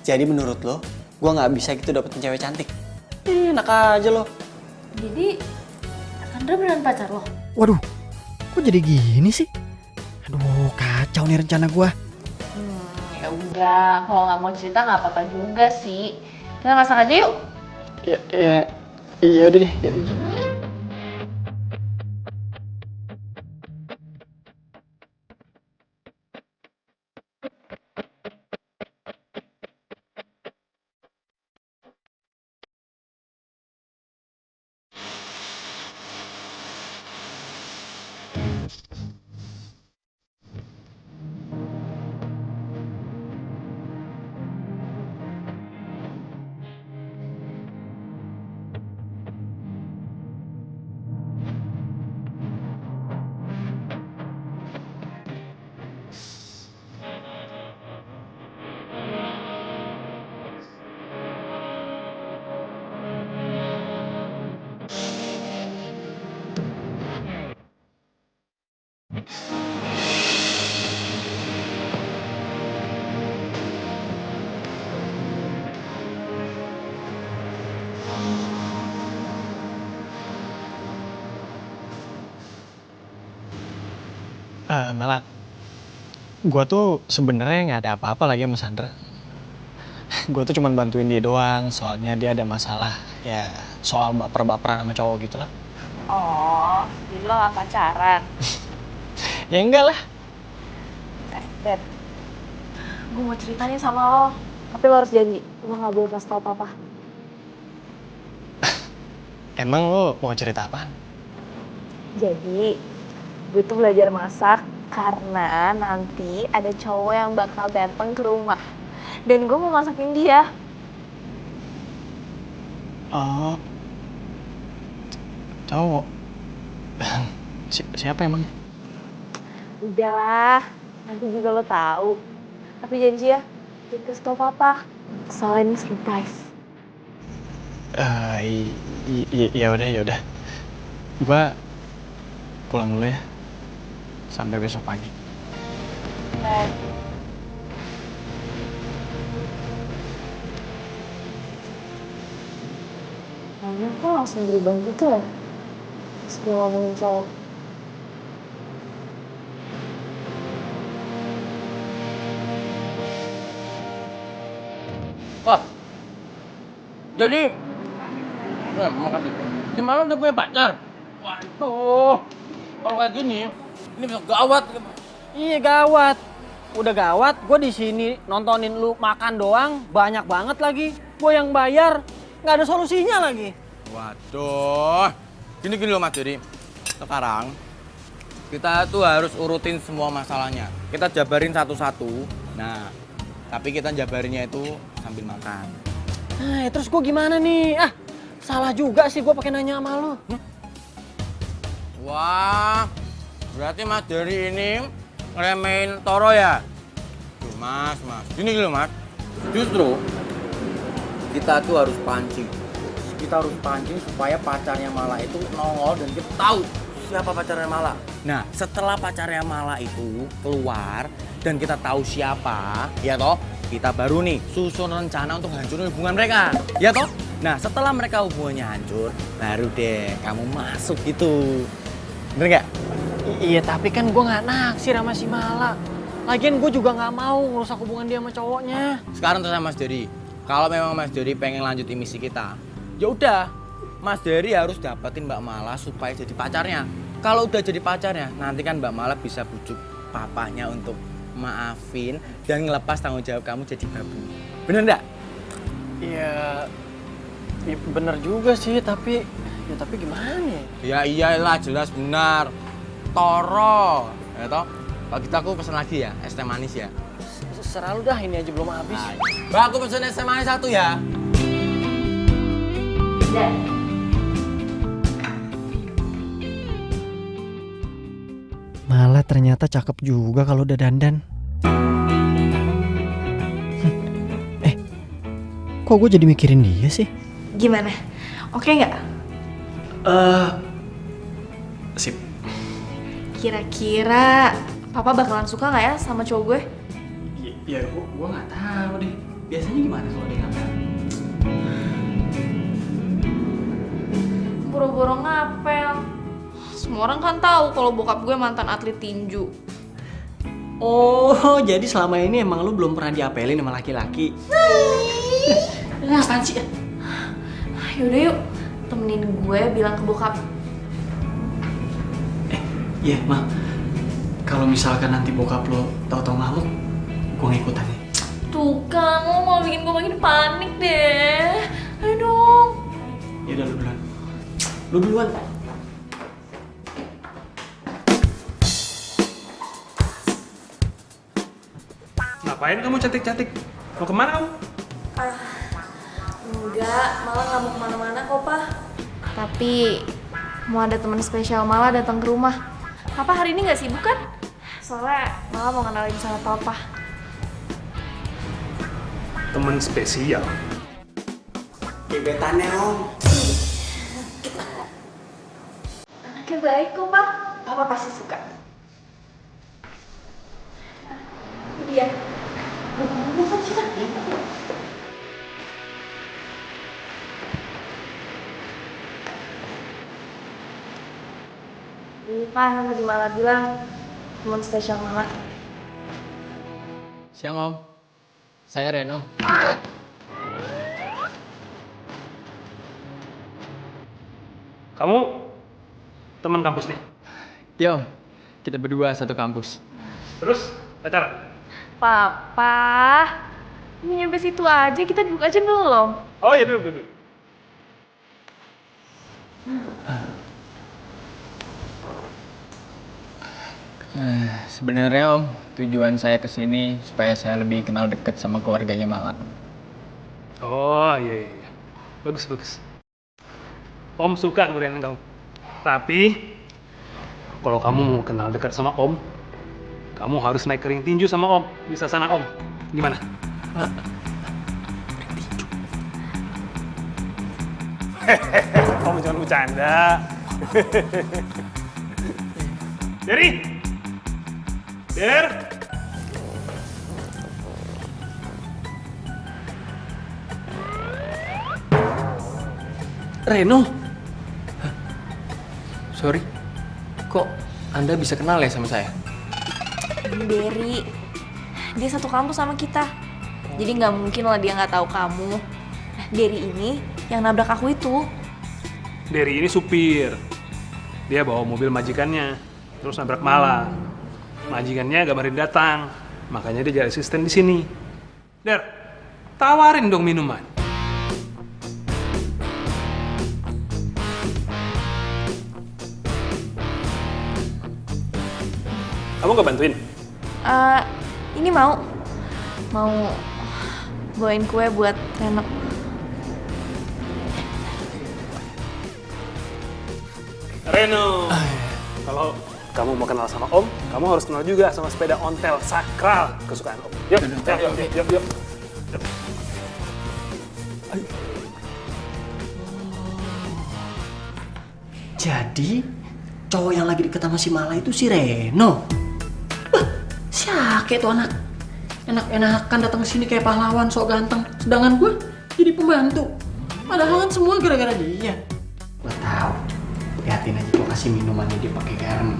Jadi menurut lo, gua nggak bisa gitu dapetin cewek cantik? Enak aja lo. Jadi Sandra beneran pacar lo? Waduh, kok jadi gini sih? Aduh, kacau nih rencana gua. Ya udah, kalau nggak mau cerita nggak apa-apa juga sih. Kita masak aja yuk. Iya udah deh. Mela, gue tuh sebenarnya nggak ada apa-apa lagi sama Sandra. Gue tuh cuma bantuin dia doang, soalnya dia ada masalah, ya soal baper-baperan sama cowok gitu lah. Oh, jadi lo gak pacaran? Ya enggak lah. Dad, gue mau cerita nih sama lo. Tapi lo harus janji, lo gak boleh kasih tau papa. Emang lo mau cerita apaan? Jadi, gue tuh belajar masak karena nanti ada cowok yang bakal datang ke rumah. Dan gue mau masakin dia. Oh, cowok. Siapa emang? Udahlah, nanti juga lo tahu. Tapi janji ya, jangan kasih tau papa. Soalnya ini surprise. Ya udah. Gua pulang dulu ya. Sampai besok pagi. Kayaknya kok langsung berubah gitu ya? Terus gue ngomongin cowok. Wah, jadi, makasih. Si Mala udah punya pacar. Waduh, kalau kayak gini, ini bisa gawat. Iya gawat. Udah gawat, gue di sini nontonin lu makan doang, banyak banget lagi. Gue yang bayar, nggak ada solusinya lagi. Waduh, gini loh Mas Jadi. Sekarang kita tuh harus urutin semua masalahnya. Kita jabarin satu-satu. Nah, tapi kita jabarinnya itu sambil makan. Nah, terus gue gimana nih? Salah juga sih gue pakai nanya sama lu. Wah, berarti Mas Jadi ini ngeremehin Toro ya? Tuh Mas. Gini loh Mas. Justru kita tuh harus pancing. Kita harus pancing supaya pacarnya Mala itu nongol dan kita tahu siapa pacarnya Mala. Nah, setelah pacarnya Mala itu keluar dan kita tahu siapa, ya toh, kita baru nih susun rencana untuk hancurin hubungan mereka, ya toh. Nah, setelah mereka hubungannya hancur, baru deh kamu masuk gitu. Bener nggak? Iya, tapi kan gue nggak naksir sama si Mala. Lagian gue juga nggak mau ngerusak hubungan dia sama cowoknya. Sekarang terserah Mas Dery. Kalau memang Mas Dery pengen lanjutin misi kita, ya udah, Mas Dery harus dapetin Mbak Mala supaya jadi pacarnya. Kalau udah jadi pacarnya, nanti kan Mbak Mala bisa bujuk papahnya untuk maafin dan ngelepas tanggung jawab kamu jadi babu. Bener nggak? Iya, bener juga sih, tapi gimana ya? Ya iyalah, jelas benar. Toro, ya toh. Kalau gitu aku pesen lagi ya, es teh manis ya. Serah lu dah, ini aja belum habis. Nah, Mbak, aku pesen es teh manis 1 ya. Mala ternyata cakep juga kalau udah dandan. Kok gue jadi mikirin dia sih? Gimana? Oke nggak? Sip. Kira-kira papa bakalan suka nggak ya sama cowok gue? Ya gue nggak tahu deh. Biasanya gimana kalau dia ngapel? Boro-boro ngapel. Semua orang kan tahu kalau bokap gue mantan atlet tinju. Oh, jadi selama ini emang lu belum pernah diapelin sama laki-laki? Apaan sih? Yaudah yuk, temenin gue bilang ke bokap. Iya, Ma. Kalau misalkan nanti bokap lo tahu-tahu ngamuk, gue ngikutan ya. Tuh kan, lo mau bikin gue makin panik deh. Ayo dong. Yaudah, lu duluan. Lu duluan. Ngapain kamu cantik-cantik? Mau kemana kamu? Enggak, malah nggak mau kemana-mana kok, Pak. Tapi mau ada teman spesial malah datang ke rumah. Papa hari ini nggak sibuk kan? Soalnya malah mau kenalin sama Papa. Temen spesial. Gebetannya Om. Anaknya baik kok, Pak. Papa pasti suka. Iya. Bukan kita. Ini Pak, tadi Mala bilang teman spesial Mala. Siang, Om. Saya Reno. Kamu teman kampus nih? Iya, Om. Kita berdua satu kampus. Terus pacaran? Papa, ini nyampe situ aja, kita duduk aja belum? Oh iya, duduk. Sebenarnya Om, tujuan saya kesini supaya saya lebih kenal dekat sama keluarganya Mala. Oh iya. Bagus. Om suka keberanian kamu. Tapi Kalau kamu mau kenal dekat sama Om, kamu harus naik ke ring tinju sama Om. Bisa sana Om. Gimana? Om jangan bercanda. Derry! Der! Reno? Hah? Sorry, kok Anda bisa kenal ya sama saya? Ini Derry. Dia satu kampus sama kita. Jadi nggak mungkin lah dia nggak tahu kamu. Nah, Derry ini yang nabrak aku itu. Derry ini supir. Dia bawa mobil majikannya, terus nabrak Mala. Majikannya gabarin datang, makanya dia jadi asisten di sini. Der, tawarin dong minuman. Kamu gak bantuin? Ini mau bawain kue buat Reno. Reno, kalau kamu mau kenal sama Om, kamu harus kenal juga sama sepeda ontel sakral kesukaan Om. Yuk, yuk. Jadi, cowok yang lagi deket sama si Mala itu si Reno. Siake tuh anak. Enak-enakan datang ke sini kayak pahlawan sok ganteng. Sedangkan gue jadi pembantu. Padahal kan semua gara-gara dia. Gue tahu. Liatin aja gue kasih minumannya dia pakai garam.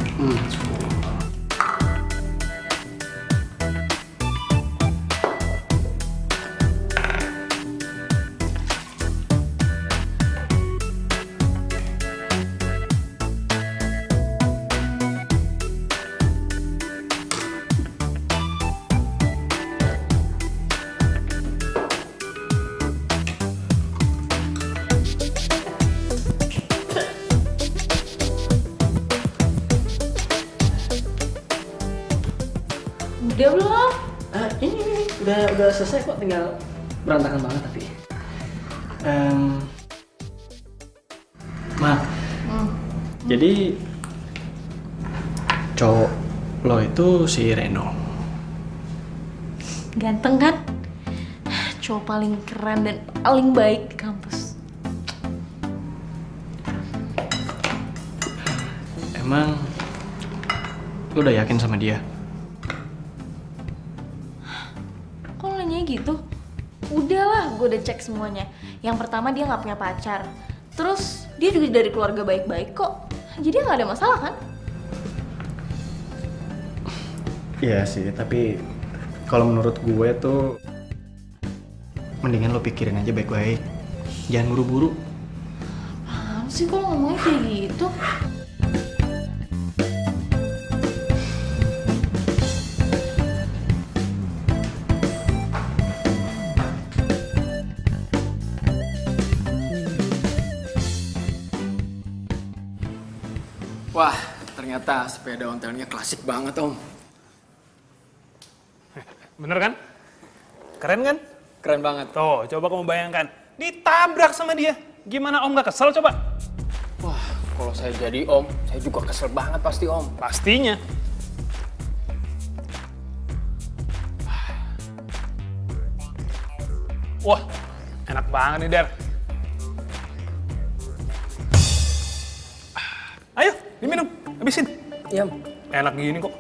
Udah belum? Ini udah selesai kok, tinggal berantakan banget tapi. Maaf. Jadi cowok lo itu si Reno. Ganteng kan? Cowok paling keren dan paling baik di kampus. Emang lo udah yakin sama dia? Kok lo nanya gitu? Udahlah, gue udah cek semuanya. Yang pertama dia nggak punya pacar. Terus dia juga dari keluarga baik-baik kok. Jadi nggak ada masalah kan? Iya sih, tapi kalau menurut gue tuh mendingan lo pikirin aja baik-baik. Jangan buru-buru. Apaan sih kok lo ngomongnya kayak gitu? Wah, ternyata sepeda ontelnya klasik banget, Om. Bener kan? Keren kan? Keren banget. Tuh, coba kamu bayangkan. Ditabrak sama dia. Gimana Om gak kesel coba? Wah, kalau saya jadi Om, saya juga kesel banget pasti, Om. Pastinya. Wah, enak banget nih, Der. Ayo, diminum. Habisin. Iya, Enak gini kok.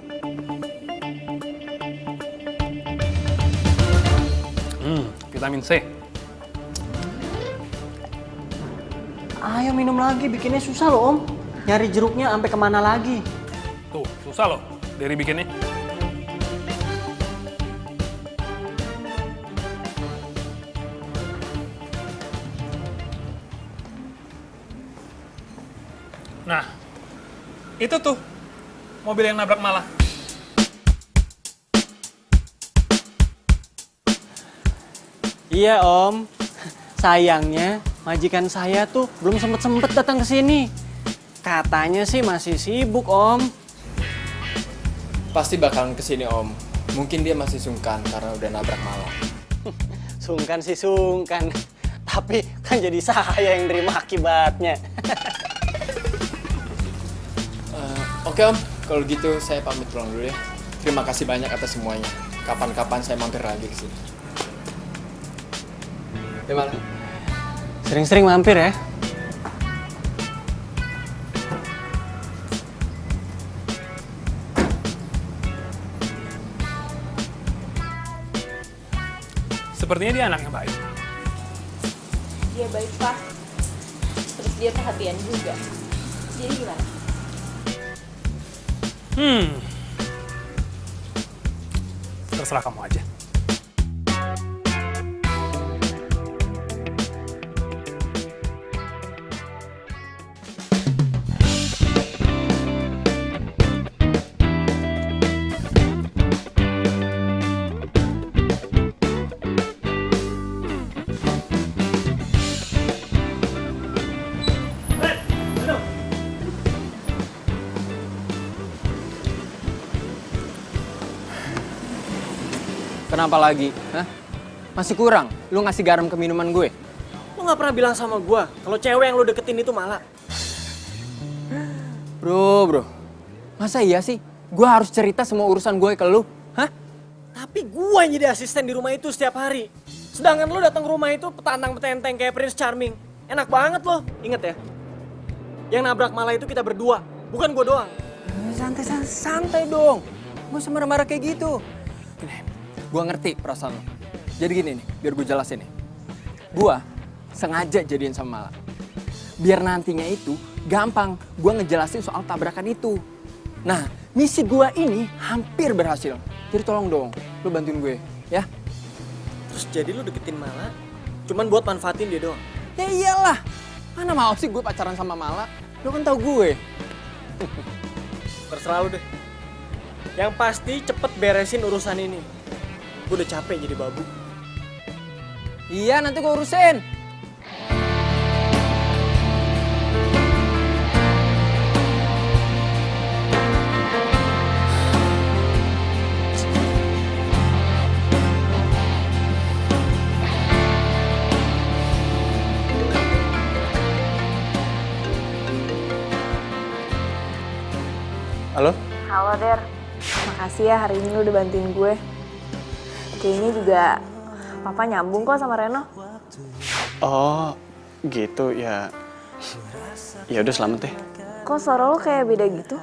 Vitamin C. Ayo minum lagi, bikinnya susah loh Om. Nyari jeruknya sampai kemana lagi? Tuh, susah loh dari bikinnya. Nah, itu tuh mobil yang nabrak Mala. Iya Om, sayangnya majikan saya tuh belum sempet datang ke sini. Katanya sih masih sibuk Om. pasti bakalan kesini, Om. Mungkin dia masih sungkan karena udah nabrak Mala. Sungkan sih sungkan, tapi kan jadi saya yang nerima akibatnya. Oke Om, kalau gitu saya pamit pulang dulu ya. Terima kasih banyak atas semuanya. Kapan-kapan saya mampir lagi ke sini. Ya malah. Sering-sering mampir ya. Sepertinya dia anak yang baik. Dia baik, Pak. Terus dia perhatian juga. Jadi gimana? Terserah kamu aja. Kenapa lagi? Hah? Masih kurang? Lu ngasih garam ke minuman gue? Lu gak pernah bilang sama gua kalau cewek yang lu deketin itu malah. Bro. Masa iya sih? Gue harus cerita semua urusan gue ke lu? Hah? Tapi gua yang jadi asisten di rumah itu setiap hari. Sedangkan lu datang ke rumah itu petantang-petenteng kayak Prince Charming. Enak banget loh. Ingat ya, yang nabrak malah itu kita berdua, bukan gua doang. Santai dong. Gak usah marah-marah kayak gitu. Gue ngerti perasaan lo. Jadi gini nih, biar gue jelasin nih. Gue sengaja jadian sama Mala. Biar nantinya itu gampang gue ngejelasin soal tabrakan itu. Nah, misi gue ini hampir berhasil. Jadi tolong dong, lo bantuin gue, ya. Terus jadi lu deketin Mala cuman buat manfaatin dia doang? Ya iyalah, mana mau sih gue pacaran sama Mala? Lo kan tau gue. Terserah lu deh. Yang pasti cepet beresin urusan ini. Gue udah capek jadi babu. Iya, nanti gue urusin. Halo? Halo Der, makasih ya hari ini lu udah bantuin gue. Kayaknya juga Papa nyambung kok sama Reno. Oh, gitu ya. Ya udah selamat deh. Kok suara lu kayak beda gitu?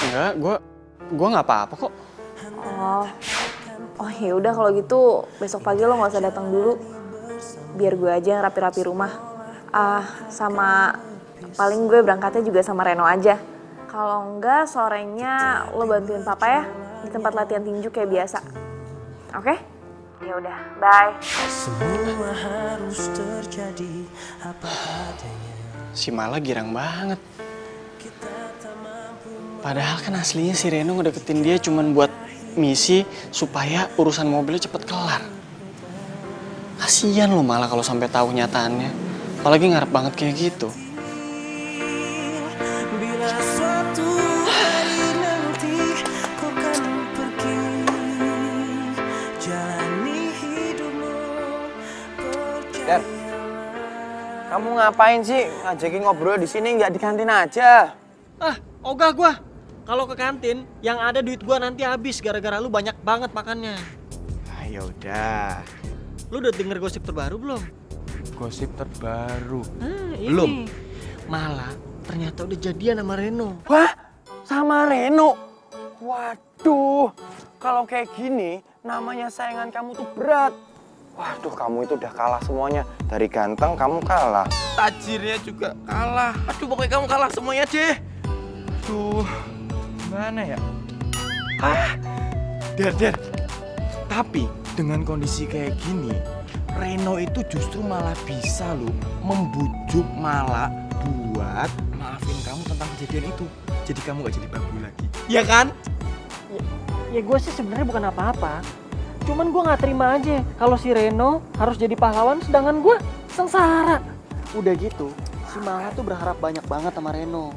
Enggak, gua nggak apa-apa kok. Oh ya udah kalau gitu besok pagi lo nggak usah datang dulu. Biar gue aja yang rapi-rapi rumah. Sama paling gue berangkatnya juga sama Reno aja. Kalau enggak sorenya lo bantuin Papa ya di tempat latihan tinju kayak biasa. Oke? Ya udah, bye. Semua harus terjadi apa adanya. Si Mala girang banget. Padahal kan aslinya si Reno ngedeketin dia cuman buat misi supaya urusan mobilnya cepet kelar. Kasian lo Mala kalau sampai tahu nyataannya. Apalagi ngarep banget kayak gitu. Bila suatu hari nanti kau kan pergi, jalani hidupmu Dan, kamu ngapain sih ngajakin ngobrol di sini nggak di kantin aja? Ogah gua. Kalau ke kantin, yang ada duit gua nanti habis gara-gara lu banyak banget makannya. Ya udah. Lu udah denger gosip terbaru belum? Gosip terbaru. Ini. Belum. Malah ternyata udah jadian sama Reno. Wah, sama Reno. Waduh, kalau kayak gini namanya saingan kamu tuh berat. Waduh, kamu itu udah kalah semuanya. Dari ganteng kamu kalah. Tajirnya juga kalah. Aduh, pokoknya kamu kalah semuanya deh. Aduh, gimana ya? Der. Tapi dengan kondisi kayak gini, Reno itu justru malah bisa loh membujuk Mala buat maafin kamu tentang kejadian itu. Jadi kamu gak jadi babu lagi. Iya kan? Ya gue sih sebenarnya bukan apa-apa. Cuman gue nggak terima aja kalau si Reno harus jadi pahlawan sedangkan gue sengsara. Udah gitu, si Mala tuh berharap banyak banget sama Reno.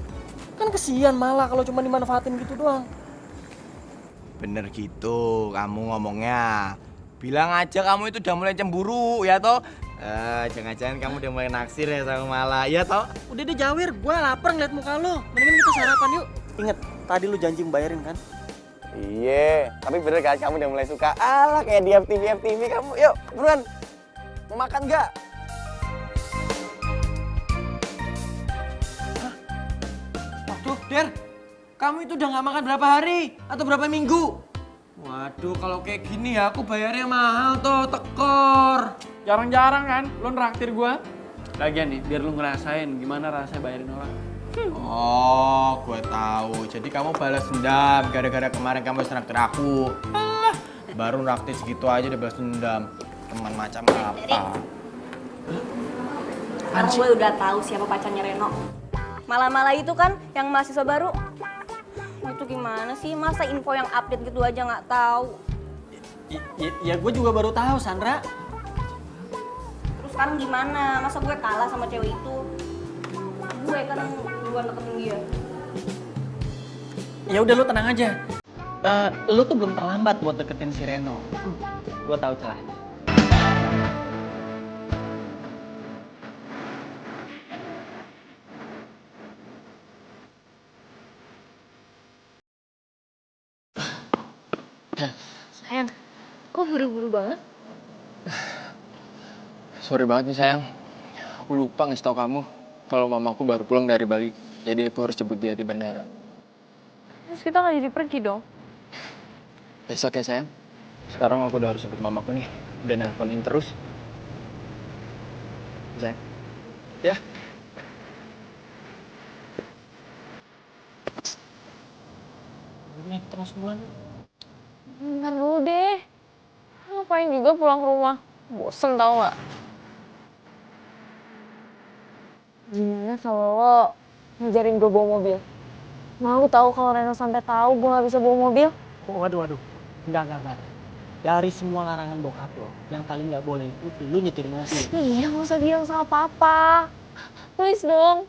Kan kesian Mala kalau cuma dimanfaatin gitu doang. Bener gitu kamu ngomongnya. Bilang aja kamu itu udah mulai cemburu ya toh. Jangan-jangan kamu udah mulai naksir ya sama Mala ya toh. Udah deh Jawir, gue lapar ngeliat muka lo. Mendingan kita sarapan yuk. Ingat, Tadi lu janji bayarin kan? Iya, tapi bener kan kamu udah mulai suka. Alah kayak di FTV kamu. Yuk, buruan. Mau makan nggak? Waduh, Der, kamu itu udah nggak makan berapa hari atau berapa minggu? Waduh, kalau kayak gini ya aku bayarnya mahal tuh, tekor. Jarang-jarang kan lo nraktir gua. Lagian nih, biar lu ngerasain gimana rasanya bayarin orang. Oh, gue tahu. Jadi kamu balas dendam gara-gara kemarin kamu traktir aku. Alah, baru naktir segitu aja udah balas dendam. Teman macam apa? Sekarang gue udah tahu siapa pacarnya Reno. Malah-malah itu kan yang mahasiswa baru. Itu gimana sih? Masa info yang update gitu aja nggak tahu? Ya gue juga baru tahu, Sandra. Terus sekarang gimana? Masa gue kalah sama cewek itu? Gue kan duluan deketin dia. Ya udah lu tenang aja. Lu tuh belum terlambat buat deketin si Reno. Gue tahu caranya. Sayang, kok buru-buru banget? Sorry banget nih sayang. Aku lupa ngasih tau kamu kalau mamaku baru pulang dari Bali. Jadi aku harus jemput dia di bandara. Terus kita nggak jadi pergi dong? Besok ya sayang. Sekarang aku udah harus jemput mamaku nih. Udah nelponin terus. Sayang. Ya. Terus bulan. Bentar dulu deh. Ngapain juga pulang ke rumah? Bosen tau gak? Gimana kalau lo ngajarin gue bawa mobil? Mau tahu kalau Reno sampai tahu gue gak bisa bawa mobil? Waduh. Enggak. Dari semua larangan bokap lo, yang paling nggak boleh itu lu nyetir mobil. Iya, gak usah bilang sama papa. Please dong.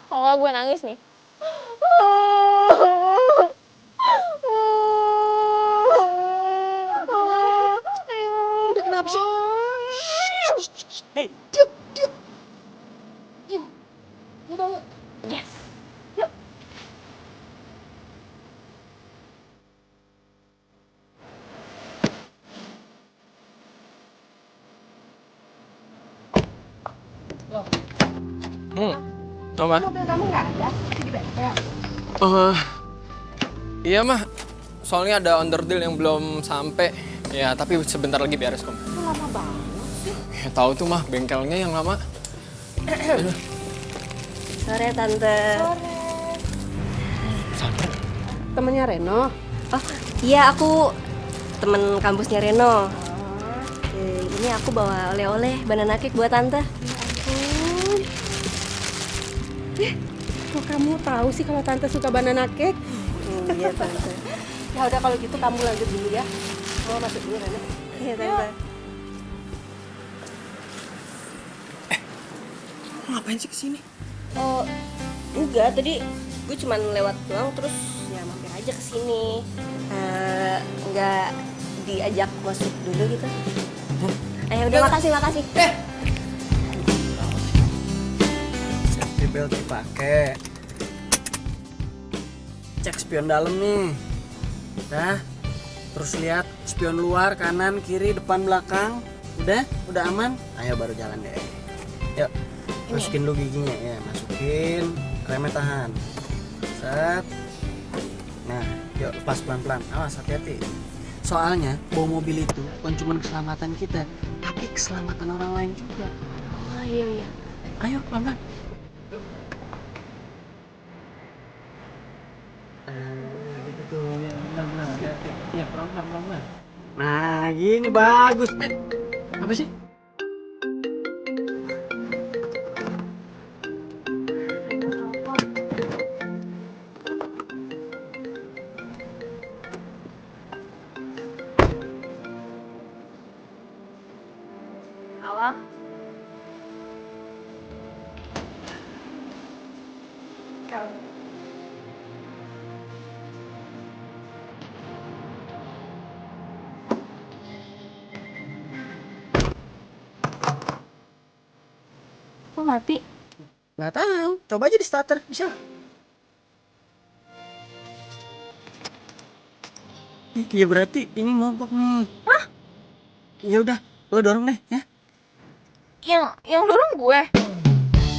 Kalau gak gue nangis nih. Udah kenapa sih? Hei, diam. Yes. Yuk. Mama. Mobil kamu nggak ada di bengkel. Iya mah. Soalnya ada underdeal yang belum sampai. Ya, tapi sebentar lagi beres kok. Lama banget sih. Ya tahu tuh mah bengkelnya yang lama. Sore Tante. Temennya Reno. Oh iya, aku temen kampusnya Reno. Ini aku bawa oleh-oleh banana cake buat Tante. Kok kamu tahu sih kalau Tante suka banana cake? Iya Tante. Ya udah kalau gitu kamu lanjut dulu ya. Mau masuk dulu Reno. Iya Tante. Ngapain sih kesini? Oh enggak, tadi gue cuman lewat doang terus ya mampir aja ke sini. Enggak diajak masuk dulu gitu. Ayo udah makasih. safety belt dipakai. Cek spion dalam nih. Dah. Terus lihat spion luar, kanan, kiri, depan, belakang. Udah aman? Ayo baru jalan deh. Yuk. Masukin dulu giginya ya, masukin. Remnya tahan. Set. Nah, yuk lepas pelan-pelan. Awas hati-hati. Soalnya bawa mobil itu bukan cuma keselamatan kita, tapi keselamatan orang lain juga. Oh iya. Ayo pelan-pelan. Gitu tuh, ya pelan-pelan. Ya pelan-pelan. Nah, gini bagus. Apa sih? Awal. Kok mati? Nggak tahu. Coba aja di starter, bisa. Iya berarti ini mogok nih. Hah? Ya udah, lo dorong deh ya. Yang dorong gue.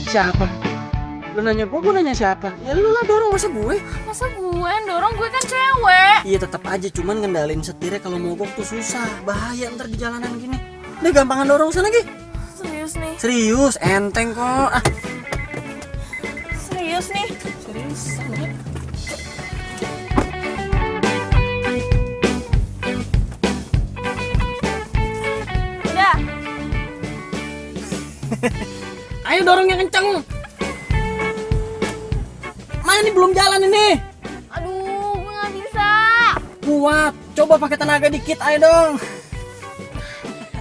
Siapa? Lu nanya gue nanya siapa? Ya lu lah dorong, masa gue? Masa gue yang dorong, gue kan cewek. Iya tetap aja, cuman ngendalin setirnya kalau mogok tuh susah, bahaya ntar di jalanan gini. Udah gampangan dorong sana lagi. Serius nih. Serius, enteng kok. Ah. Serius nih. Serius. Udah. Ayo dorong yang kenceng. Mana ini belum jalan ini? Aduh, gue gak bisa. Kuat, coba pakai tenaga dikit, ayo dong.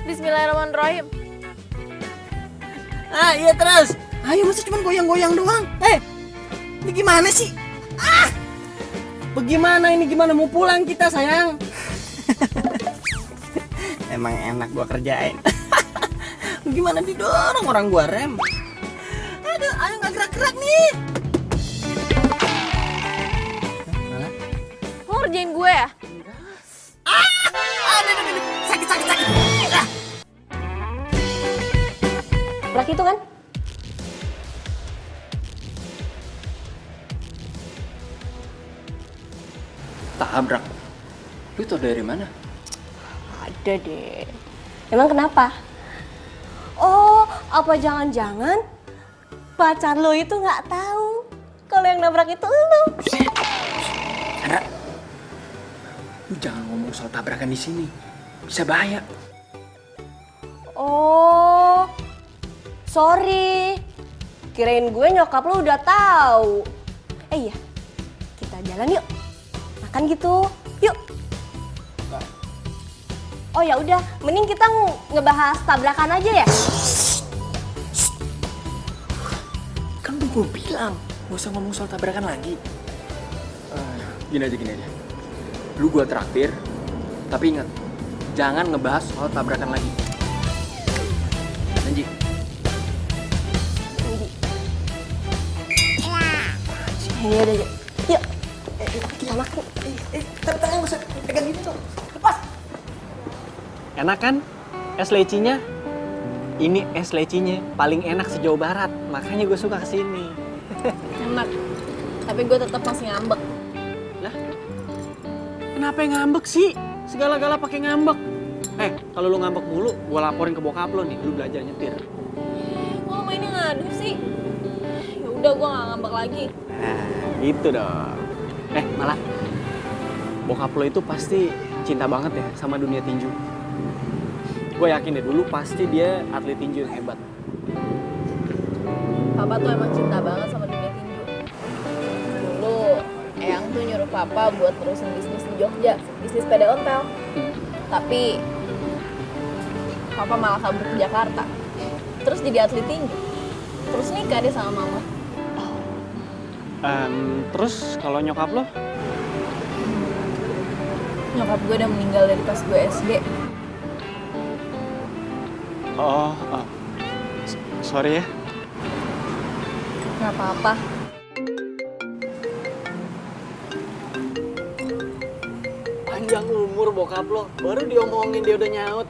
Bismillahirrahmanirrahim. Ah iya terus. Ayo masa cuma goyang-goyang doang. Ini gimana sih? Bagaimana ini, gimana mau pulang kita sayang? Emang enak gua kerjain. Gimana didorong orang gua rem? Aduh, ayo nggak gerak-gerak nih. Lo ngerjain gue ya? Aduh, sakit. Laki itu kan? Tabrak. Lu tau dari mana? Ada deh. Emang kenapa? Oh, apa jangan-jangan pacar lo itu nggak tahu kalau yang nabrak itu lo? Sandra, lu jangan ngomong soal tabrakan di sini. Bisa bahaya. Oh, sorry. Kirain gue nyokap lo udah tahu. Iya, kita jalan yuk. Makan gitu, yuk. Oh ya udah, mending kita ngebahas tabrakan aja ya. Kan udah gue bilang, gak usah ngomong soal tabrakan lagi. Gini aja. Lu gue traktir, tapi ingat, jangan ngebahas soal tabrakan lagi. Janji. Ini udah, yuk. Kita makan. Tangan bisa pegang gini tuh. Lepas. Enak kan? Es lecinya? Ini es lecinya paling enak se-Jawa Barat. Makanya gue suka kesini. Enak. Tapi gue tetap masih ngambek. Lah? Kenapa yang ngambek sih? Segala-gala pakai ngambek. Kalau lu ngambek mulu, gue laporin ke bokap lo nih. Lu belajar nyetir. Kok lo mainnya ngadu sih? Ya udah, gue gak ngambek lagi. Nah, gitu dong. Malah bokap lo itu pasti cinta banget ya sama dunia tinju. Gue yakin deh, dulu pasti dia atlet tinju yang hebat. Papa tuh emang cinta banget sama dunia tinju. Dulu, Eyang tuh nyuruh Papa buat terusin bisnis di Jogja, bisnis sepeda ontel. Tapi, Papa malah kabur ke Jakarta. Terus jadi atlet tinju. Terus nikah deh sama Mama. Terus kalau nyokap lo? Nyokap gue udah meninggal dari pas gue SD. Oh, sorry ya. Gak apa-apa. Panjang umur bokap lo, baru diomongin dia udah nyaut.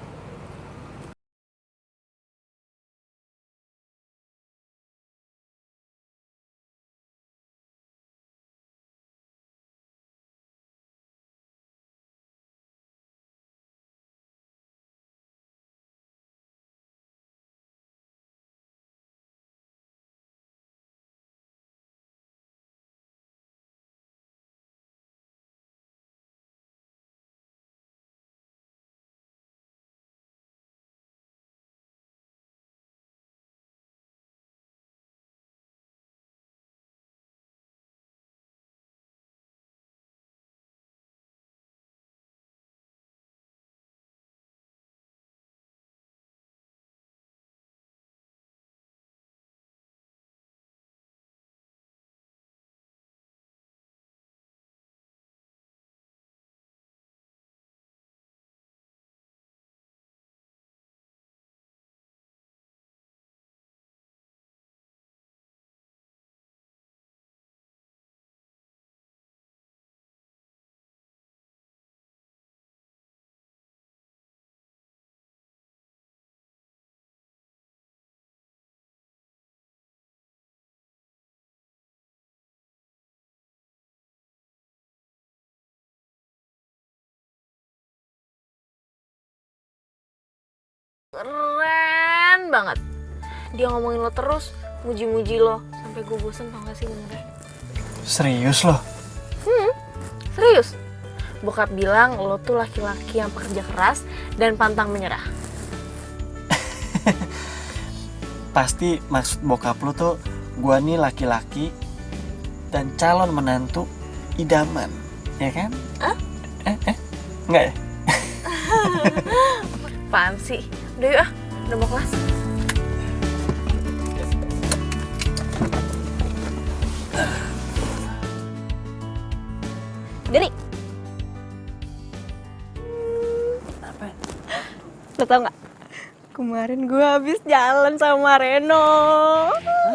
Keren banget. Dia ngomongin lo terus, muji-muji lo. Sampai gue bosen tau gak sih dengernya. Serius loh? Serius. Bokap bilang lo tuh laki-laki yang pekerja keras dan pantang menyerah. Pasti maksud bokap lo tuh gua nih laki-laki dan calon menantu idaman, ya kan? Enggak ya? Apaan sih? Udah yuk udah mau kelas. Dari. Apa? Lo tau gak? Kemarin gue habis jalan sama Reno.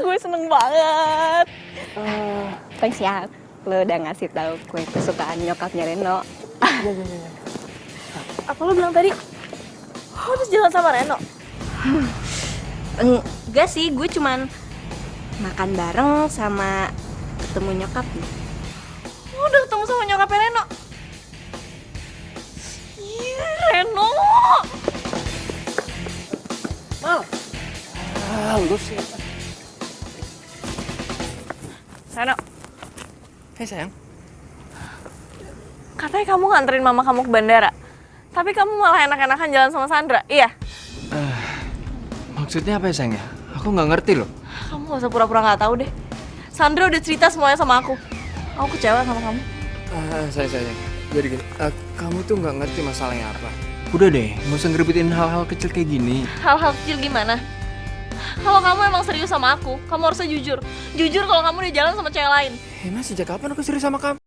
Gue seneng banget. Thanks ya. Lo udah ngasih tahu kue kesukaan nyokapnya Reno. Apa lo bilang tadi? Lo habis jalan sama Reno? Enggak sih, gue cuman makan bareng sama ketemu nyokapnya. Lo udah ketemu sama nyokapnya Reno? Iya, Reno. Lu sih. Reno, Hei sayang. katanya kamu nganterin mama kamu ke bandara. Tapi kamu malah enak-enakan jalan sama Sandra, iya? Maksudnya apa ya sayang ya? Aku nggak ngerti loh. Kamu gak usah pura-pura gak tahu deh. Sandra udah cerita semuanya sama aku. Aku kecewa sama kamu. Sayang. Jadi gini, kamu tuh nggak ngerti masalahnya apa. Udah deh, nggak usah ngerebutin hal-hal kecil kayak gini. Hal-hal kecil gimana? Kalau kamu emang serius sama aku, kamu harusnya jujur. Jujur kalau kamu udah jalan sama cewek lain. Emang sejak kapan aku serius sama kamu?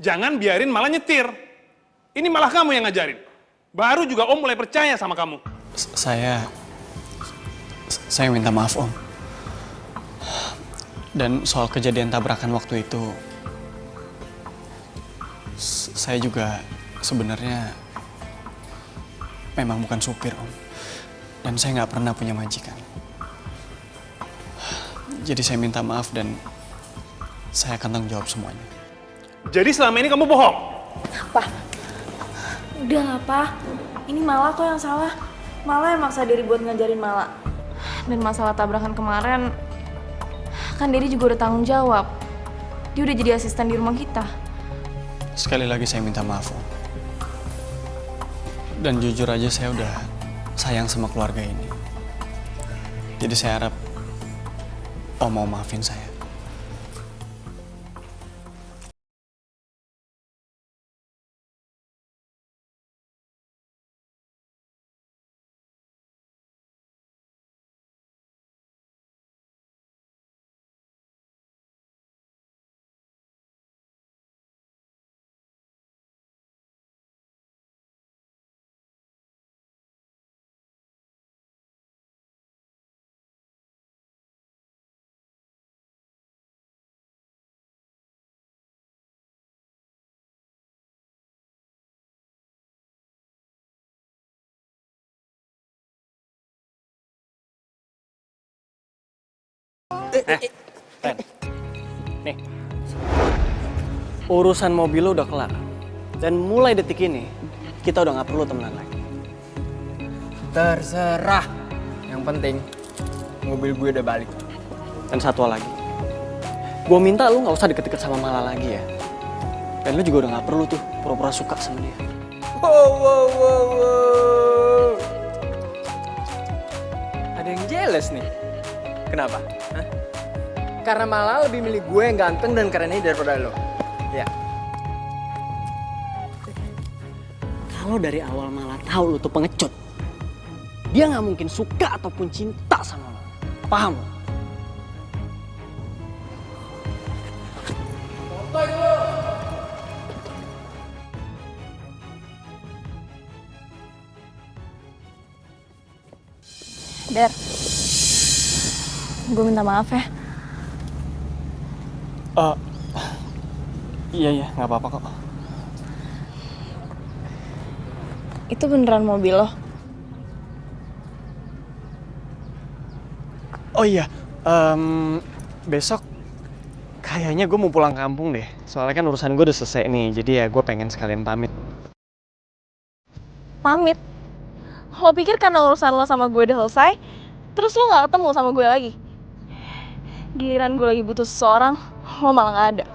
Jangan biarin malah nyetir. Ini malah kamu yang ngajarin. Baru juga Om mulai percaya sama kamu. Saya minta maaf Om. Dan soal kejadian tabrakan waktu itu, saya juga sebenarnya memang bukan supir Om. Dan saya nggak pernah punya majikan. Jadi saya minta maaf dan saya akan tanggung jawab semuanya. Jadi selama ini kamu bohong? Apa? Udah lah, Pa. Ini Mala kok yang salah. Mala yang maksa diri buat ngajarin Mala. Dan masalah tabrakan kemarin, kan Dedi juga udah tanggung jawab. Dia udah jadi asisten di rumah kita. Sekali lagi saya minta maaf Om. Dan jujur aja saya udah sayang sama keluarga ini. Jadi saya harap Om mau maafin saya. Ren. Nih. Urusan mobil lo udah kelar. Dan mulai detik ini, kita udah gak perlu temenan lagi. Terserah. Yang penting, mobil gue udah balik. Dan satu lagi, gue minta lu gak usah deket-deket sama Mala lagi ya. Dan lu juga udah gak perlu tuh pura-pura suka sama dia. Wow. Ada yang jealous nih. Kenapa? Hah? Karena malah lebih milih gue yang ganteng dan keren ini daripada lo. Ya. Kalau dari awal Mala tahu lu tuh pengecut, dia nggak mungkin suka ataupun cinta sama lo. Paham? Der, gue minta maaf ya. Iya, nggak apa-apa kok. Itu beneran mobil lo? Oh iya, besok kayaknya gue mau pulang kampung deh. Soalnya kan urusan gue udah selesai nih, jadi ya gue pengen sekalian pamit. Pamit? Lo pikir karena urusan lo sama gue udah selesai, terus lo gak ketemu sama gue lagi? Giliran gue lagi butuh seseorang, lo malah gak ada.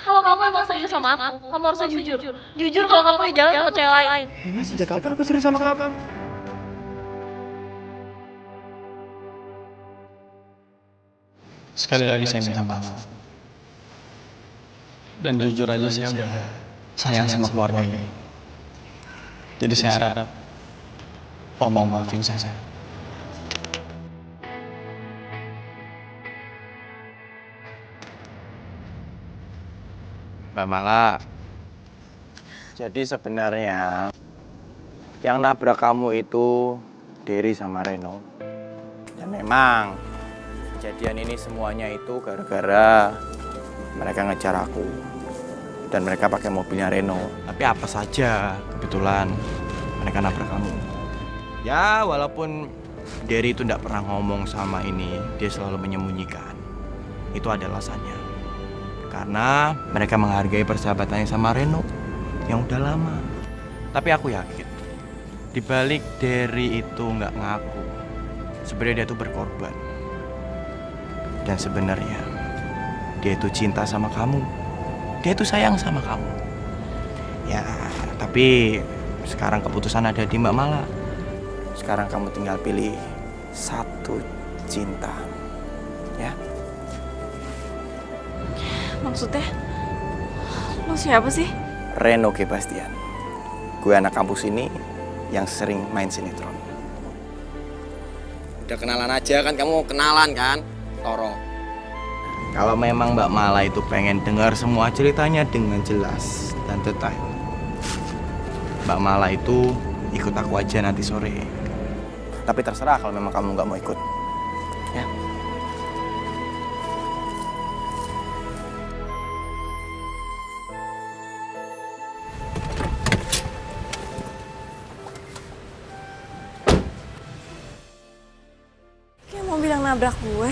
Kalau kamu emang serius sama aku, kamu harusnya jujur. Jujur kalau kamu jalan sama cewek lain. Sejak kapan aku serius sama kamu? Sekali lagi saya minta maaf. Dan jujur aja saya udah sayang sama keluarga ini. Jadi saya harap Om mau maafin saya. Mbak Mala, jadi sebenarnya yang nabrak kamu itu Derry sama Reno. Dan memang kejadian ini semuanya itu gara-gara mereka ngejar aku. Dan mereka pakai mobilnya Reno. Tapi apa saja kebetulan mereka nabrak kamu. Ya walaupun Derry itu tidak pernah ngomong sama ini, dia selalu menyembunyikan. Itu ada alasannya. Karena mereka menghargai persahabatannya sama Reno yang udah lama. Tapi aku yakin dibalik Derry itu nggak ngaku, sebenarnya dia tuh berkorban. Dan sebenarnya dia itu cinta sama kamu, dia itu sayang sama kamu. Ya tapi sekarang keputusan ada di Mbak Mala. Sekarang kamu tinggal pilih satu cinta, ya. Maksudnya, lo siapa sih? Reno Gebastian. Gue anak kampus ini yang sering main sinetron. Udah kenalan aja kan, kamu kenalan kan, Toro. Kalau memang Mbak Mala itu pengen dengar semua ceritanya dengan jelas dan detail, Mbak Mala itu ikut aku aja nanti sore. Tapi terserah kalau memang kamu nggak mau ikut, ya. Mobil yang nabrak gue.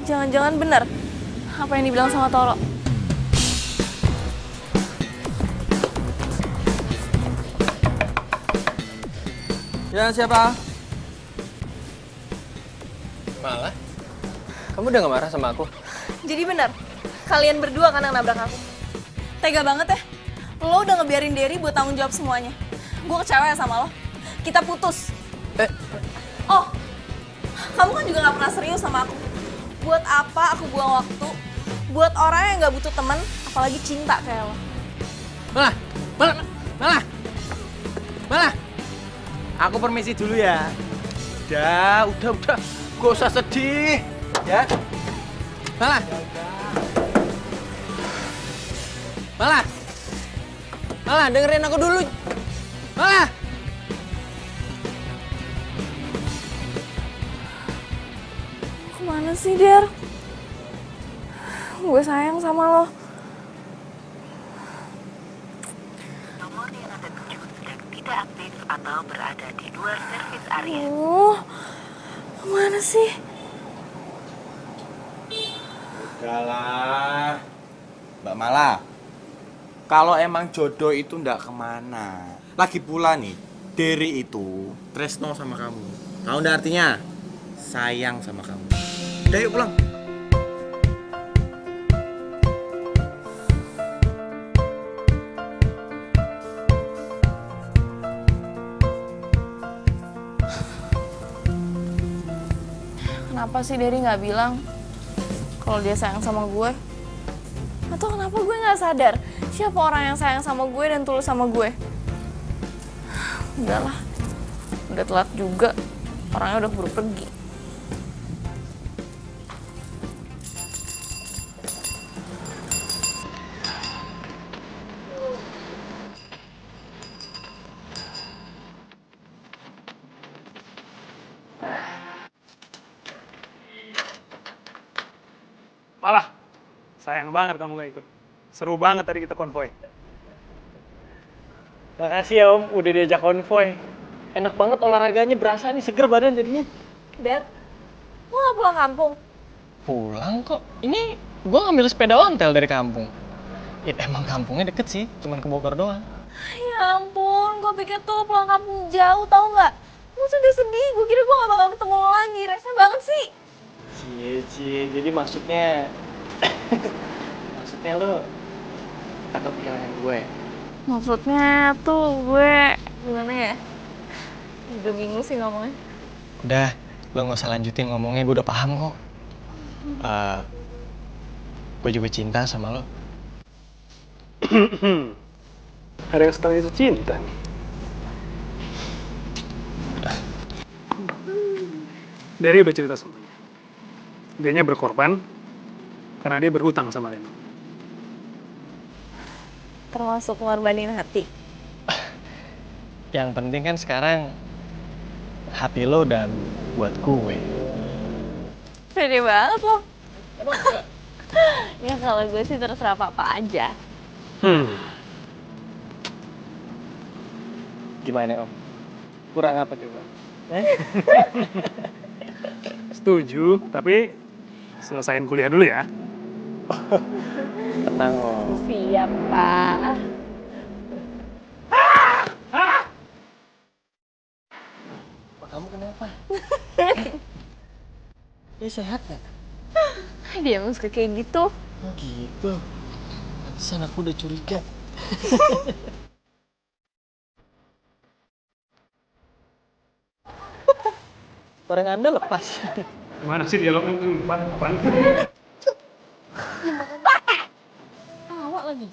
Jangan-jangan benar apa yang dibilang sama Toro. Ya siapa? Malah? Kamu udah gak marah sama aku? Jadi benar, kalian berdua kan yang nabrak aku. Tega banget ya. Lo udah ngebiarin Derry buat tanggung jawab semuanya. Gue kecewa ya sama lo. Kita putus. Oh, kamu kan juga gak pernah serius sama aku. Buat apa aku buang waktu buat orang yang gak butuh teman, apalagi cinta kayak lo. Malah. Aku permisi dulu ya. Udah. Gak usah sedih, ya. Malah. Malah. Malah, dengerin aku dulu. Malah. Kemana sih, Der? Gue sayang sama lo. Nomor yang Anda tuju sedang tidak aktif atau berada di luar servis area. Kemana sih? Udahlah, Mbak Mala. Kalau emang jodoh itu ndak kemana. Lagi pula nih, Derry itu tresno sama kamu. Tahu ndak artinya? Sayang sama kamu. Udah yuk pulang. Kenapa sih Derry nggak bilang kalau dia sayang sama gue? Atau kenapa gue nggak sadar siapa orang yang sayang sama gue dan tulus sama gue? Udahlah, udah telat juga. Orangnya udah keburu pergi. Malah, sayang banget kamu gak ikut. Seru banget tadi kita konvoy. Makasih ya Om, udah diajak konvoy. Enak banget olahraganya, berasa nih seger badan jadinya. Dad, lo gak pulang kampung? Pulang kok. Ini gue ngambil sepeda ontel dari kampung. Ya emang kampungnya deket sih, cuman ke Bogor doang. Ya ampun, gue pikir tuh pulang kampung jauh, tau gak? Gue sedih, gue kira gue gak bakal ketemu lo lagi, rese banget sih. Cie, jadi maksudnya lo takut kehilangan gue. Maksudnya tuh gue, gimana ya? Udah bingung sih ngomongnya. Udah, lo gak usah lanjutin ngomongnya, gue udah paham kok. Gue juga cinta sama lo. Ada yang setengah itu cinta nih. Derry udah cerita semuanya. Dianya berkorban karena dia berhutang sama Reno. Termasuk ngorbanin hati. Yang penting kan sekarang hati lo udah buat gue. Pede banget lo. Ya kalau gue sih terserah apa aja. Gimana Om? Kurang apa coba? Setuju, tapi selesain kuliah dulu ya. Tenang Om. Siap, Pak. Kamu kenapa? Dia sehat gak? Dia emang suka kayak gitu. Oh gitu. Pantesan aku udah curiga. Barang Anda lepas. Gimana sih dialognya? Apaan? Tawa lagi.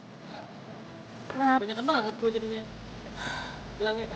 Nah, banyak banget gue jadinya. Bilangnya.